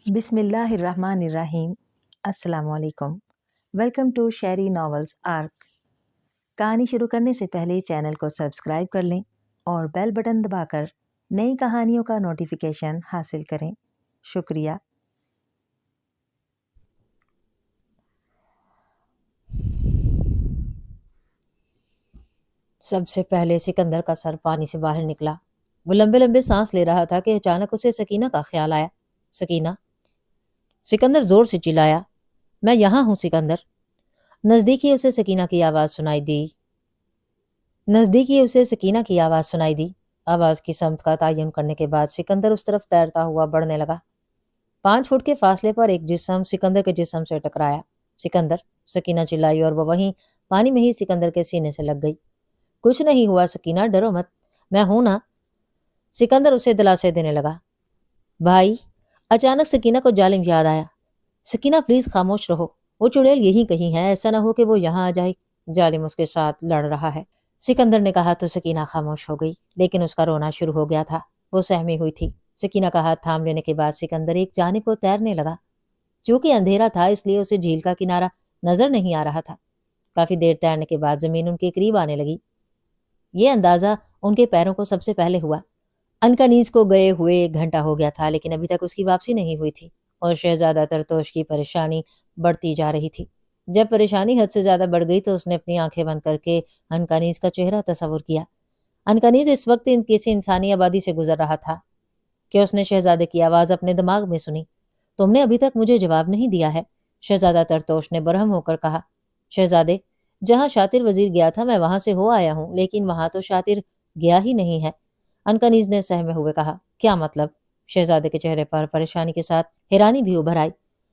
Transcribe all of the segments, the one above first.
بسم اللہ الرحمن الرحیم۔ السلام علیکم۔ Welcome to Sheri novels ark. کہانی شروع کرنے سے پہلے چینل کو سبسکرائب کر لیں اور بیل بٹن دبا کر نئی کہانیوں کا نوٹیفیکیشن حاصل کریں۔ شکریہ۔ سب سے پہلے سکندر کا سر پانی سے باہر نکلا۔ وہ لمبے لمبے سانس لے رہا تھا کہ اچانک اسے سکینہ کا خیال آیا۔ سکینہ! سکندر زور سے چلایا۔ میں یہاں ہوں سکندر۔ نزدیک ہی اسے سکینہ کی آواز سنائی دی۔ آواز کی سمت کا تعین کرنے کے بعد سکندر اس طرف تیرتا ہوا بڑھنے لگا۔ 5 فٹ کے فاصلے پر ایک جسم سکندر کے جسم سے ٹکرایا۔ سکندر! سکینہ چلائی اور وہ وہیں پانی میں ہی سکندر کے سینے سے لگ گئی۔ کچھ نہیں ہوا سکینہ، ڈرو مت، میں ہوں نا۔ سکندر اسے دلاسے دینے لگا۔ بھائی! اچانک سکینہ کو جالم یاد آیا۔ سکینہ پلیز خاموش رہو، وہ چڑیل یہیں کہیں ہے، ایسا نہ ہو کہ وہ یہاں آ جائے، جالم اس کے ساتھ لڑ رہا ہے۔ سکندر نے کہا تو سکینہ خاموش ہو گئی، لیکن اس کا رونا شروع ہو گیا تھا۔ وہ سہمی ہوئی تھی۔ سکینہ کا ہاتھ تھام لینے کے بعد سکندر ایک جانب کو تیرنے لگا۔ چونکہ اندھیرا تھا اس لیے اسے جھیل کا کنارہ نظر نہیں آ رہا تھا۔ کافی دیر تیرنے کے بعد زمین ان کے قریب آنے لگی۔ یہ اندازہ ان کے پیروں کو سب سے پہلے ہوا۔ انکانیز کو گئے ہوئے 1 گھنٹہ ہو گیا تھا، لیکن ابھی تک اس کی واپسی نہیں ہوئی تھی اور شہزادہ ترتوش کی پریشانی بڑھتی جا رہی تھی۔ جب پریشانی حد سے زیادہ بڑھ گئی تو اس نے اپنی آنکھیں بند کر کے انکانیز کا چہرہ تصور کیا۔ انکانیز اس وقت کسی انسانی آبادی سے گزر رہا تھا کہ اس نے شہزادے کی آواز اپنے دماغ میں سنی۔ تم نے ابھی تک مجھے جواب نہیں دیا ہے، شہزادہ ترتوش نے برہم ہو کر کہا۔ شہزادے، جہاں شاطر وزیر گیا تھا میں وہاں سے ہو آیا ہوں، لیکن وہاں تو شاطر گیا ہی نہیں ہے، انکانیز نے سہمے ہوئے کہا۔ کیا مطلب؟ شہزادے کے چہرے پر پریشانی کے ساتھ حیرانی بھی ابھر آئی۔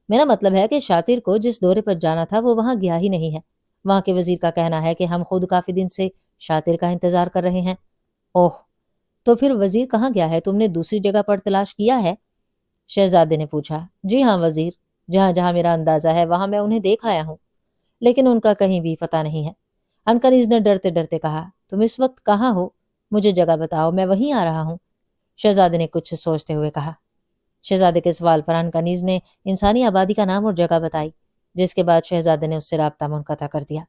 میرا مطلب ہے کہ شاطر کو جس دورے پر جانا تھا وہ وہاں گیا ہی نہیں ہے۔ وہاں کے وزیر کا کہنا ہے کہ ہم خود کافی دن سے شاطر کا انتظار کر رہے ہیں۔ اوہ، تو پھر وزیر کہاں گیا ہے؟ تم نے دوسری جگہ پر تلاش کیا ہے؟ شہزادے نے پوچھا۔ جی ہاں وزیر، جہاں جہاں میرا اندازہ ہے وہاں میں انہیں دیکھ آیا ہوں، لیکن ان کا کہیں بھی پتہ نہیں ہے۔ انکانیز نے ڈرتے ڈرتے کہا۔ تم اس وقت کہاں ہو؟ مجھے جگہ بتاؤ، میں وہیں آ رہا ہوں، شہزادے نے کچھ سوچتے ہوئے کہا۔ شہزادے کے سوال پر انکانیز نے انسانی آبادی کا نام اور جگہ بتائی، جس کے بعد شہزادے نے اس سے رابطہ منقطع کر دیا۔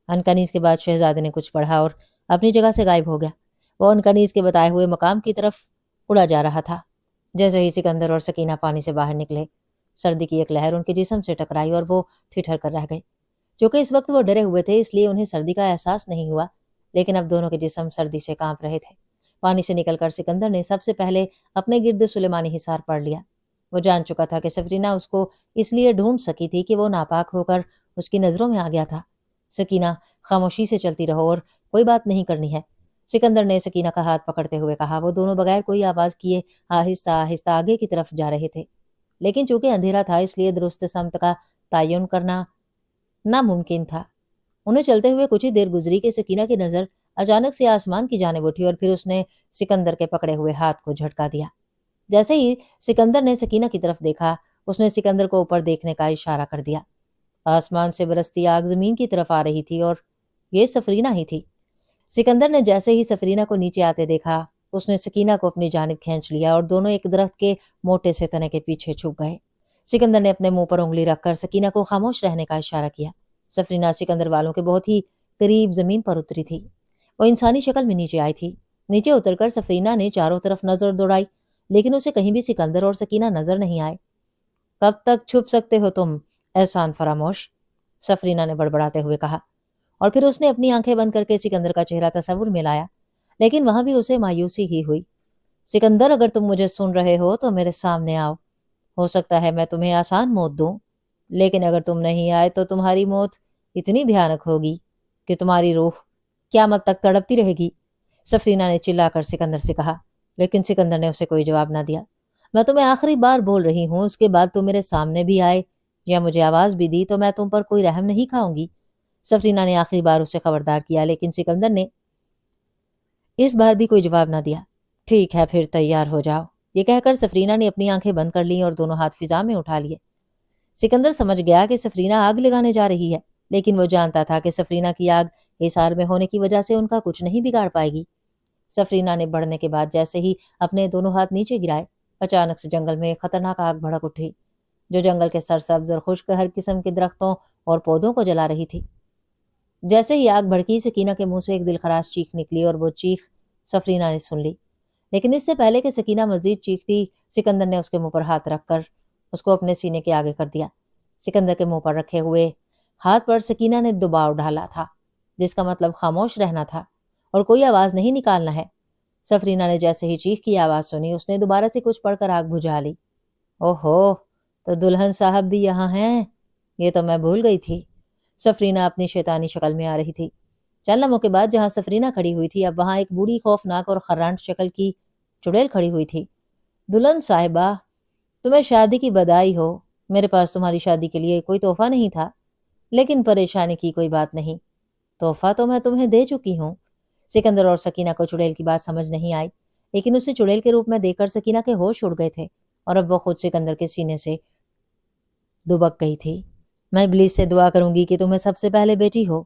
انکانیز کے بعد شہزادے نے کچھ پڑھا اور اپنی جگہ سے غائب ہو گیا۔ وہ انکانیز کے بتائے ہوئے مقام کی طرف اڑا جا رہا تھا۔ جیسے ہی سکندر اور سکینہ پانی سے باہر نکلے، سردی کی ایک لہر ان کے جسم سے ٹکرائی اور وہ ٹھٹھر کر رہ گئے۔ چونکہ اس وقت وہ ڈرے ہوئے تھے اس لیے انہیں سردی کا احساس نہیں ہوا، لیکن اب دونوں کے جسم سردی سے کانپ رہے تھے۔ پانی سے نکل کر سکندر نے سب سے پہلے اپنے گرد سلیمانی حصار پڑھ لیا۔ وہ جان چکا تھا کہ سفرینہ اس کو اس لیے ڈھونڈ سکی تھی کہ وہ ناپاک ہو کر اس کی نظروں میں آ گیا تھا۔ سکینہ، خاموشی سے چلتی رہو اور کوئی بات نہیں کرنی ہے، سکندر نے سکینہ کا ہاتھ پکڑتے ہوئے کہا۔ وہ دونوں بغیر کوئی آواز کیے آہستہ آہستہ آگے کی طرف جا رہے تھے، لیکن چونکہ اندھیرا تھا اس لیے درست سمت کا تعین کرنا ناممکن تھا۔ انہیں چلتے ہوئے کچھ ہی دیر گزری کہ سکینہ کی نظر اچانک سے آسمان کی جانب اٹھی اور پھر اس نے سکندر کے پکڑے ہوئے ہاتھ کو جھٹکا دیا۔ جیسے ہی سکندر نے سکینہ کی طرف دیکھا، اس نے سکندر کو اوپر دیکھنے کا اشارہ کر دیا۔ آسمان سے برستی آگ زمین کی طرف آ رہی تھی اور یہ سفرینہ ہی تھی۔ سکندر نے جیسے ہی سفرینہ کو نیچے آتے دیکھا، اس نے سکینہ کو اپنی جانب کھینچ لیا اور دونوں ایک درخت کے موٹے سے تنے کے پیچھے چھپ گئے۔ سکندر نے اپنے منہ پر انگلی رکھ کر سکینہ کو خاموش رہنے کا اشارہ کیا۔ سفرینہ سکندر والوں کے بہت ہی قریب زمین پر اتری تھی۔ وہ انسانی شکل میں نیچے آئی تھی۔ نیچے اتر کر سفرینہ نے چاروں طرف نظر دوڑائی، لیکن اسے کہیں بھی سکندر اور سکینہ نظر نہیں آئے۔ کب تک چھپ سکتے ہو تم احسان فراموش؟ سفرینہ نے بڑبڑاتے ہوئے کہا، اور پھر اس نے اپنی آنکھیں بند کر کے سکندر کا چہرہ تصور میں لایا، لیکن وہاں بھی اسے مایوسی ہی ہوئی۔ سکندر، اگر تم مجھے سن رہے ہو تو میرے سامنے آؤ، ہو سکتا ہے میں تمہیں آسان موت دوں، لیکن اگر تم نہیں آئے تو تمہاری موت اتنی بھیانک ہوگی کہ تمہاری روح قیامت تک تڑپتی رہے گی، سفرینہ نے چلا کر سکندر سے کہا، لیکن سکندر نے اسے کوئی جواب نہ دیا۔ میں تمہیں آخری بار بول رہی ہوں، اس کے بعد تم میرے سامنے بھی آئے یا مجھے آواز بھی دی تو میں تم پر کوئی رحم نہیں کھاؤں گی، سفرینہ نے آخری بار اسے خبردار کیا، لیکن سکندر نے اس بار بھی کوئی جواب نہ دیا۔ ٹھیک ہے پھر تیار ہو جاؤ، یہ کہہ کر سفرینہ نے اپنی آنکھیں بند کر لیں اور دونوں ہاتھ فضا میں اٹھا لیے۔ سکندر سمجھ گیا کہ سفرینہ آگ لگانے جا رہی ہے، لیکن وہ جانتا تھا کہ سفرینہ کی آگ حصار میں ہونے کی وجہ سے ان کا کچھ نہیں بگاڑ پائے گی۔ سفرینہ نے بڑھنے کے بعد جیسے ہی اپنے دونوں ہاتھ نیچے گرائے، اچانک سے جنگل میں ایک خطرناک آگ بھڑک اٹھی جو جنگل کے سرسبز اور خشک ہر قسم کے درختوں اور پودوں کو جلا رہی تھی۔ جیسے ہی آگ بھڑکی، سکینہ کے منہ سے ایک دلخراش چیخ نکلی اور وہ چیخ سفرینہ نے سن لی، لیکن اس سے پہلے کہ سکینہ مزید چیختی، سکندر نے اس کے منہ پر ہاتھ رکھ کر اس کو اپنے سینے کے آگے کر دیا۔ سکندر کے منہ پر رکھے ہوئے ہاتھ پر سکینہ نے دباؤ ڈالا تھا، جس کا مطلب خاموش رہنا تھا اور کوئی آواز نہیں نکالنا ہے۔ سفرینہ نے جیسے ہی چیخ کی آواز سنی، اس نے دوبارہ سے کچھ پڑھ کر آگ بجھا لی۔ اوہو، تو دلہن صاحب بھی یہاں ہیں، یہ تو میں بھول گئی تھی۔ سفرینہ اپنی شیطانی شکل میں آ رہی تھی۔ چند لمحوں کے بعد جہاں سفرینہ کھڑی ہوئی تھی، اب وہاں ایک بوڑھی خوفناک اور خرانٹ شکل کی چڑیل کھڑی ہوئی تھی۔ دلہن صاحبہ، تمہیں شادی کی بدائی ہو۔ میرے پاس تمہاری شادی کے لیے کوئی تحفہ نہیں تھا، لیکن پریشانی کی کوئی بات نہیں، تحفہ تو میں تمہیں دے چکی ہوں۔ سکندر اور سکینہ کو چڑیل کی بات سمجھ نہیں آئی، لیکن اسے چڑیل کے روپ میں دیکھ کر سکینہ کے ہوش اڑ گئے تھے اور اب وہ خود سکندر کے سینے سے دبک گئی تھی۔ میں ابلیس سے دعا کروں گی کہ تمہیں سب سے پہلے بیٹی ہو۔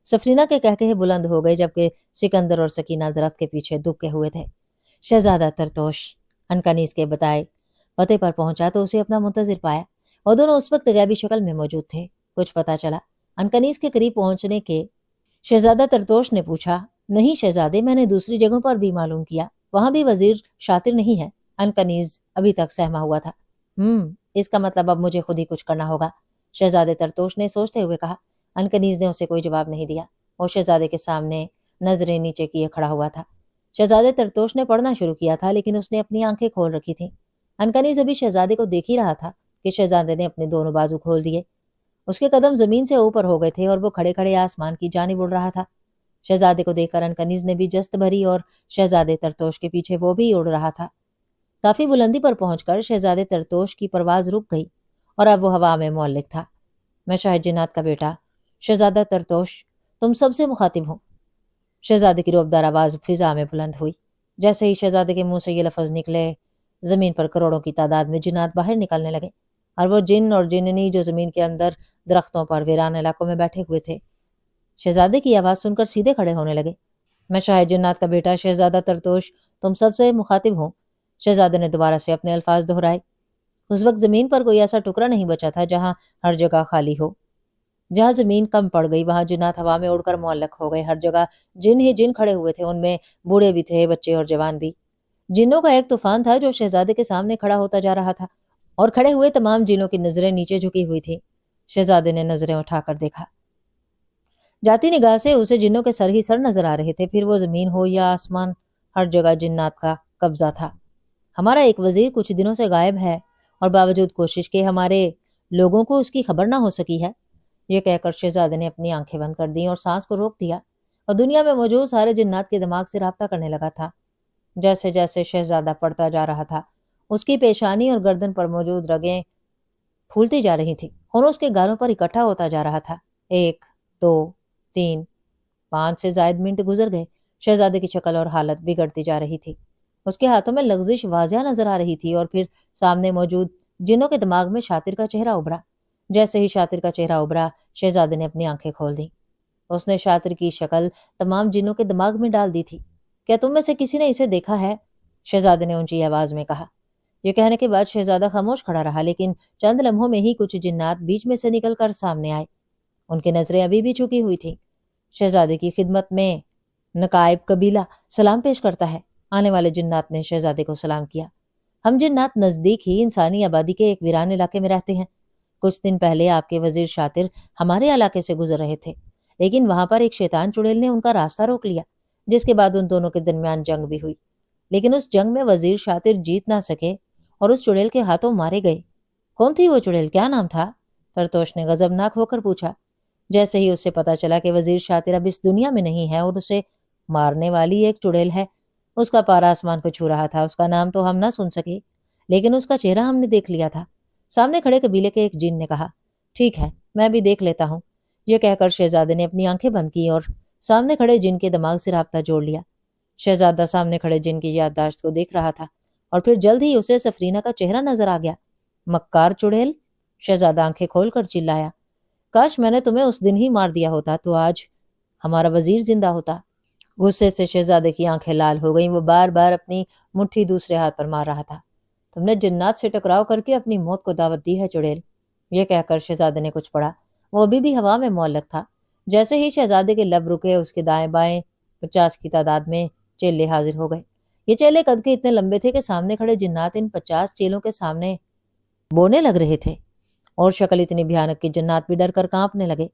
سفرینہ کے کہکہے بلند ہو گئے جبکہ سکندر اور سکینہ درخت کے پیچھے دبکے ہوئے تھے۔ شہزادہ ترتوش انکانیز کے بتائے پتے پر پہنچا تو اسے اپنا منتظر پایا اور دونوں اس وقت غیبی شکل میں موجود تھے۔ کچھ پتا چلا؟ انکانیز کے قریب پہنچنے کے شہزادہ ترتوش نے پوچھا۔ نہیں شہزادے، میں نے دوسری جگہوں پر بھی معلوم کیا، وہاں بھی وزیر شاطر نہیں ہے۔ انکانیز ابھی تک سہما ہوا تھا۔ اس کا مطلب اب مجھے خود ہی کچھ کرنا ہوگا، شہزادے ترتوش نے سوچتے ہوئے کہا۔ انکانیز نے اسے کوئی جواب نہیں دیا۔ وہ شہزادے کے سامنے نظریں نیچے کیے کھڑا ہوا تھا۔ شہزادے ترتوش نے پڑھنا شروع کیا تھا، لیکن اس نے اپنی آنکھیں کھول رکھی تھیں۔ انکانیز ابھی شہزادے کو دیکھ ہی رہا تھا کہ شہزادے نے اپنے دونوں بازو کھول دیے۔ اس کے قدم زمین سے اوپر ہو گئے تھے اور وہ کھڑے کھڑے آسمان کی جانب اڑ رہا تھا۔ شہزادے کو دیکھ کر انکانیز نے بھی جست بھری اور شہزادے ترتوش کے پیچھے وہ بھی اڑ رہا تھا۔ کافی بلندی پر پہنچ کر شہزادے ترتوش کی پرواز رک گئی اور اب وہ ہوا میں معلق تھا۔ میں شاہد جنات کا بیٹا شہزادہ ترتوش تم سب سے مخاطب ہوں۔ شہزادے کی روبدار آواز فضا میں بلند ہوئی۔ جیسے ہی شہزادے کے منہ سے یہ لفظ نکلے، زمین پر کروڑوں کی تعداد میں جنات باہر نکلنے لگے اور وہ جن اور جننی جو زمین کے اندر درختوں پر ویران علاقوں میں بیٹھے ہوئے تھے، شہزادے کی آواز سن کر سیدھے کھڑے ہونے لگے۔ میں شاہد جنات کا بیٹا شہزادہ ترتوش تم سب سے مخاطب ہوں۔ شہزادے نے دوبارہ سے اپنے الفاظ دہرائے۔ اس وقت زمین پر کوئی ایسا ٹکڑا نہیں بچا تھا جہاں ہر جگہ خالی ہو۔ جہاں زمین کم پڑ گئی وہاں جنات ہوا میں اڑ کر معلق ہو گئے۔ ہر جگہ جن ہی جن کھڑے ہوئے تھے، ان میں بوڑھے بھی تھے، بچے اور جوان بھی۔ جنوں کا ایک طوفان تھا جو شہزادے کے سامنے کھڑا ہوتا جا رہا تھا اور کھڑے ہوئے تمام جنوں کی نظریں نیچے جھکی ہوئی تھی۔ شہزادے نے نظریں اٹھا کر دیکھا۔ جاتی نگاہ سے اسے جنوں کے سر ہی سر نظر آ رہے تھے، پھر وہ زمین ہو یا آسمان، ہر جگہ جنات کا قبضہ تھا۔ ہمارا ایک وزیر کچھ دنوں سے غائب ہے اور باوجود کوشش کے ہمارے لوگوں کو اس کی خبر نہ ہو سکی ہے۔ یہ کہہ کر شہزادے نے اپنی آنکھیں بند کر دیں اور سانس کو روک دیا اور دنیا میں موجود سارے جنات کے دماغ سے رابطہ کرنے لگا تھا۔ جیسے جیسے شہزادہ پڑھتا جا رہا تھا، اس کی پیشانی اور گردن پر موجود رگیں پھولتی جا رہی تھی، خون اس کے گالوں پر اکٹھا ہوتا جا رہا تھا۔ 1 2 3 5 سے زائد منٹ گزر گئے۔ شہزادے کی شکل اور حالت بگڑتی جا رہی تھی۔ اس کے ہاتھوں میں لغزش واضح نظر آ رہی تھی اور پھر سامنے موجود جنوں کے دماغ میں شاطر کا چہرہ ابھرا۔ جیسے ہی شاطر کا چہرہ ابھرا، شہزادے نے اپنی آنکھیں کھول دیں۔ اس نے شاطر کی شکل تمام جنوں کے دماغ میں ڈال دی تھی۔ کیا تم میں سے کسی نے اسے دیکھا ہے؟ شہزادے نے اونچی آواز میں کہا۔ یہ کہنے کے بعد شہزادہ خاموش کھڑا رہا، لیکن چند لمحوں میں ہی کچھ جنات بیچ میں سے نکل کر سامنے آئے۔ ان کی نظریں ابھی بھی جھکی ہوئی تھیں۔ شہزادے کی خدمت میں نقائب قبیلہ سلام پیش کرتا ہے۔ آنے والے جنات نے شہزادے کو سلام کیا۔ ہم جنات نزدیک ہی انسانی آبادی کے ایک ویران علاقے میں رہتے ہیں۔ کچھ دن پہلے آپ کے وزیر شاطر ہمارے علاقے سے گزر رہے تھے، لیکن وہاں پر ایک شیطان چڑیل نے ان کا راستہ روک لیا، جس کے بعد ان دونوں کے درمیان جنگ بھی ہوئی، لیکن اس جنگ میں وزیر شاطر جیت نہ سکے اور اس چڑیل کے ہاتھوں مارے گئے۔ کون تھی وہ چڑیل؟ کیا نام تھا؟ ترتوش نے غضبناک ہو کر پوچھا۔ جیسے ہی اسے پتا چلا کہ وزیر شاطر اب اس دنیا میں نہیں ہے اور اسے مارنے والی ایک چڑیل ہے، اس کا پارا آسمان کو چھو رہا تھا۔ اس کا نام تو ہم نہ سن سکے، لیکن اس کا چہرہ ہم نے دیکھ لیا تھا۔ سامنے کھڑے قبیلے کے ایک جن نے کہا۔ ٹھیک ہے، میں بھی دیکھ لیتا ہوں۔ یہ کہہ کر شہزادے نے اپنی آنکھیں بند کی اور سامنے کھڑے جن کے دماغ سے رابطہ جوڑ لیا۔ شہزادہ سامنے کھڑے جن کی یادداشت کو دیکھ رہا تھا اور پھر جلد ہی اسے سفرینہ کا چہرہ نظر آ گیا۔ مکار چڑیل! شہزادہ آنکھیں کھول کر چلایا۔ کاش میں نے تمہیں اس دن ہی مار دیا ہوتا تو آج ہمارا وزیر زندہ ہوتا۔ غصے سے شہزادے کی آنکھیں لال ہو گئیں۔ وہ بار بار اپنی مٹھی دوسرے ہاتھ پر مار رہا تھا۔ تم نے جنات سے ٹکراؤ کر کے اپنی موت کو دعوت دی ہے چڑیل۔ یہ کہہ کر شہزادے نے کچھ پڑھا۔ وہ ابھی بھی ہوا میں معلق تھا۔ جیسے ہی شہزادے کے لب رکے، اس کے دائیں بائیں 50 کی تعداد میں چیلے حاضر ہو گئے۔ یہ چیلے قد کے اتنے لمبے تھے کہ سامنے کھڑے جنات ان 50 چیلوں کے سامنے بونے لگ رہے تھے، اور شکل اتنی بھیانک کہ جنات بھی ڈر کر کانپنے لگے۔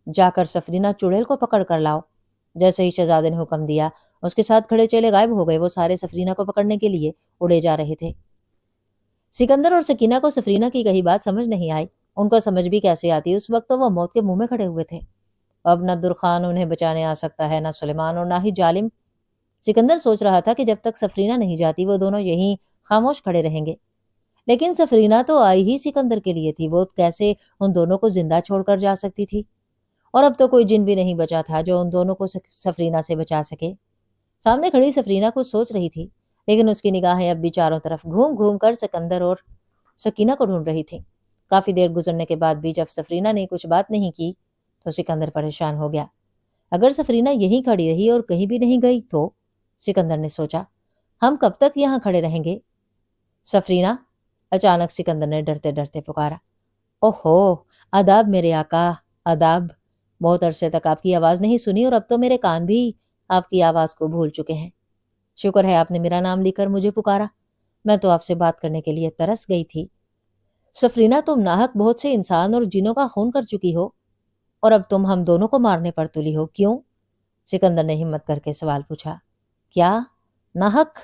جا کر سفرینہ چڑیل کو پکڑ کر لاؤ۔ جیسے ہی شہزادے نے حکم دیا، اس کے ساتھ کھڑے چیلے غائب ہو گئے۔ وہ سارے سفرینہ کو پکڑنے کے لیے اڑے جا رہے تھے۔ سکندر اور سکینہ کو سفرینہ کی کہی بات سمجھ نہیں آئی۔ ان کو سمجھ بھی کیسے آتی، اس وقت تو وہ موت کے منہ میں کھڑے ہوئے تھے۔ اب نہ درخان انہیں بچانے آ سکتا ہے، نہ سلیمان، اور نہ ہی جالم۔ سکندر سوچ رہا تھا کہ جب تک سفرینہ نہیں جاتی وہ دونوں یہیں خاموش کھڑے رہیں گے۔ لیکن سفرینہ تو آئی ہی سکندر کے لیے تھی، وہ کیسے ان دونوں کو زندہ چھوڑ کر جا سکتی تھی؟ اور اب تو کوئی جن بھی نہیں بچا تھا جو ان دونوں کو سفرینہ سے بچا سکے۔ سامنے کھڑی سفرینہ کچھ سوچ رہی تھی، لیکن اس کی نگاہیں اب بھی چاروں طرف گھوم گھوم کر سکندر اور سکینہ کو ڈھونڈ رہی تھیں۔ کافی دیر گزرنے کے بعد بھی جب سفرینہ نے کچھ بات نہیں کی تو سکندر پریشان ہو گیا۔ اگر سفرینہ یہیں کھڑی رہی اور کہیں بھی نہیں گئی تو، سکندر نے سوچا، ہم کب تک یہاں کھڑے رہیں گے؟ سفرینہ! اچانک سکندر نے ڈرتے ڈرتے پکارا۔ اوہو، آداب میرے آقا، آداب۔ بہت عرصے تک آپ کی آواز نہیں سنی، اور اب تو میرے کان بھی آپ کی آواز کو بھول چکے ہیں۔ شکر ہے آپ نے میرا نام لے کر مجھے پکارا، میں تو آپ سے بات کرنے کے لیے ترس گئی تھی۔ سفرینہ، تم ناحق بہت سے انسان اور جنوں کا خون کر چکی ہو، اور اب تم ہم دونوں کو مارنے پر تلی ہو، کیوں؟ سکندر نے ہمت کر کے سوال پوچھا۔ کیا ناحق؟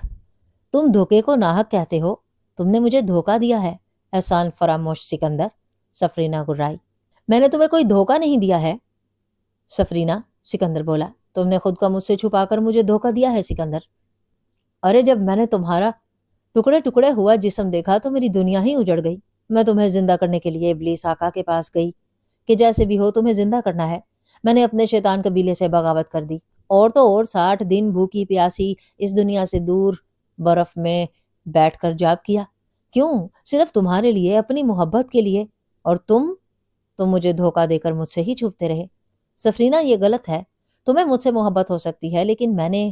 تم دھوکے کو ناحق کہتے ہو؟ تم نے مجھے دھوکا دیا ہے، احسان فراموش سکندر، سفرینہ گرائی۔ میں نے تمہیں کوئی دھوکا نہیں دیا ہے سفرینہ، سکندر بولا۔ تم نے خود کو مجھ سے چھپا کر مجھے دھوکا دیا ہے سکندر۔ ارے جب میں نے تمہارا ٹکڑے ٹکڑے ہوا جسم دیکھا تو میری دنیا ہی اجڑ گئی۔ میں تمہیں زندہ کرنے کے لیے ابلیس آقا کے پاس گئی کہ جیسے بھی ہو تمہیں زندہ کرنا ہے۔ میں نے اپنے شیطان قبیلے سے بغاوت کر دی، اور تو اور 60 دن بھوکی پیاسی اس دنیا سے دور برف میں بیٹھ کر جاب کیا۔ کیوں؟ صرف تمہارے لیے، اپنی محبت کے لیے، اور تم مجھے دھوکا دے کر مجھ سے ہی چھپتے رہے۔ سفرینہ، یہ غلط ہے۔ تمہیں مجھ سے محبت ہو سکتی ہے، لیکن میں نے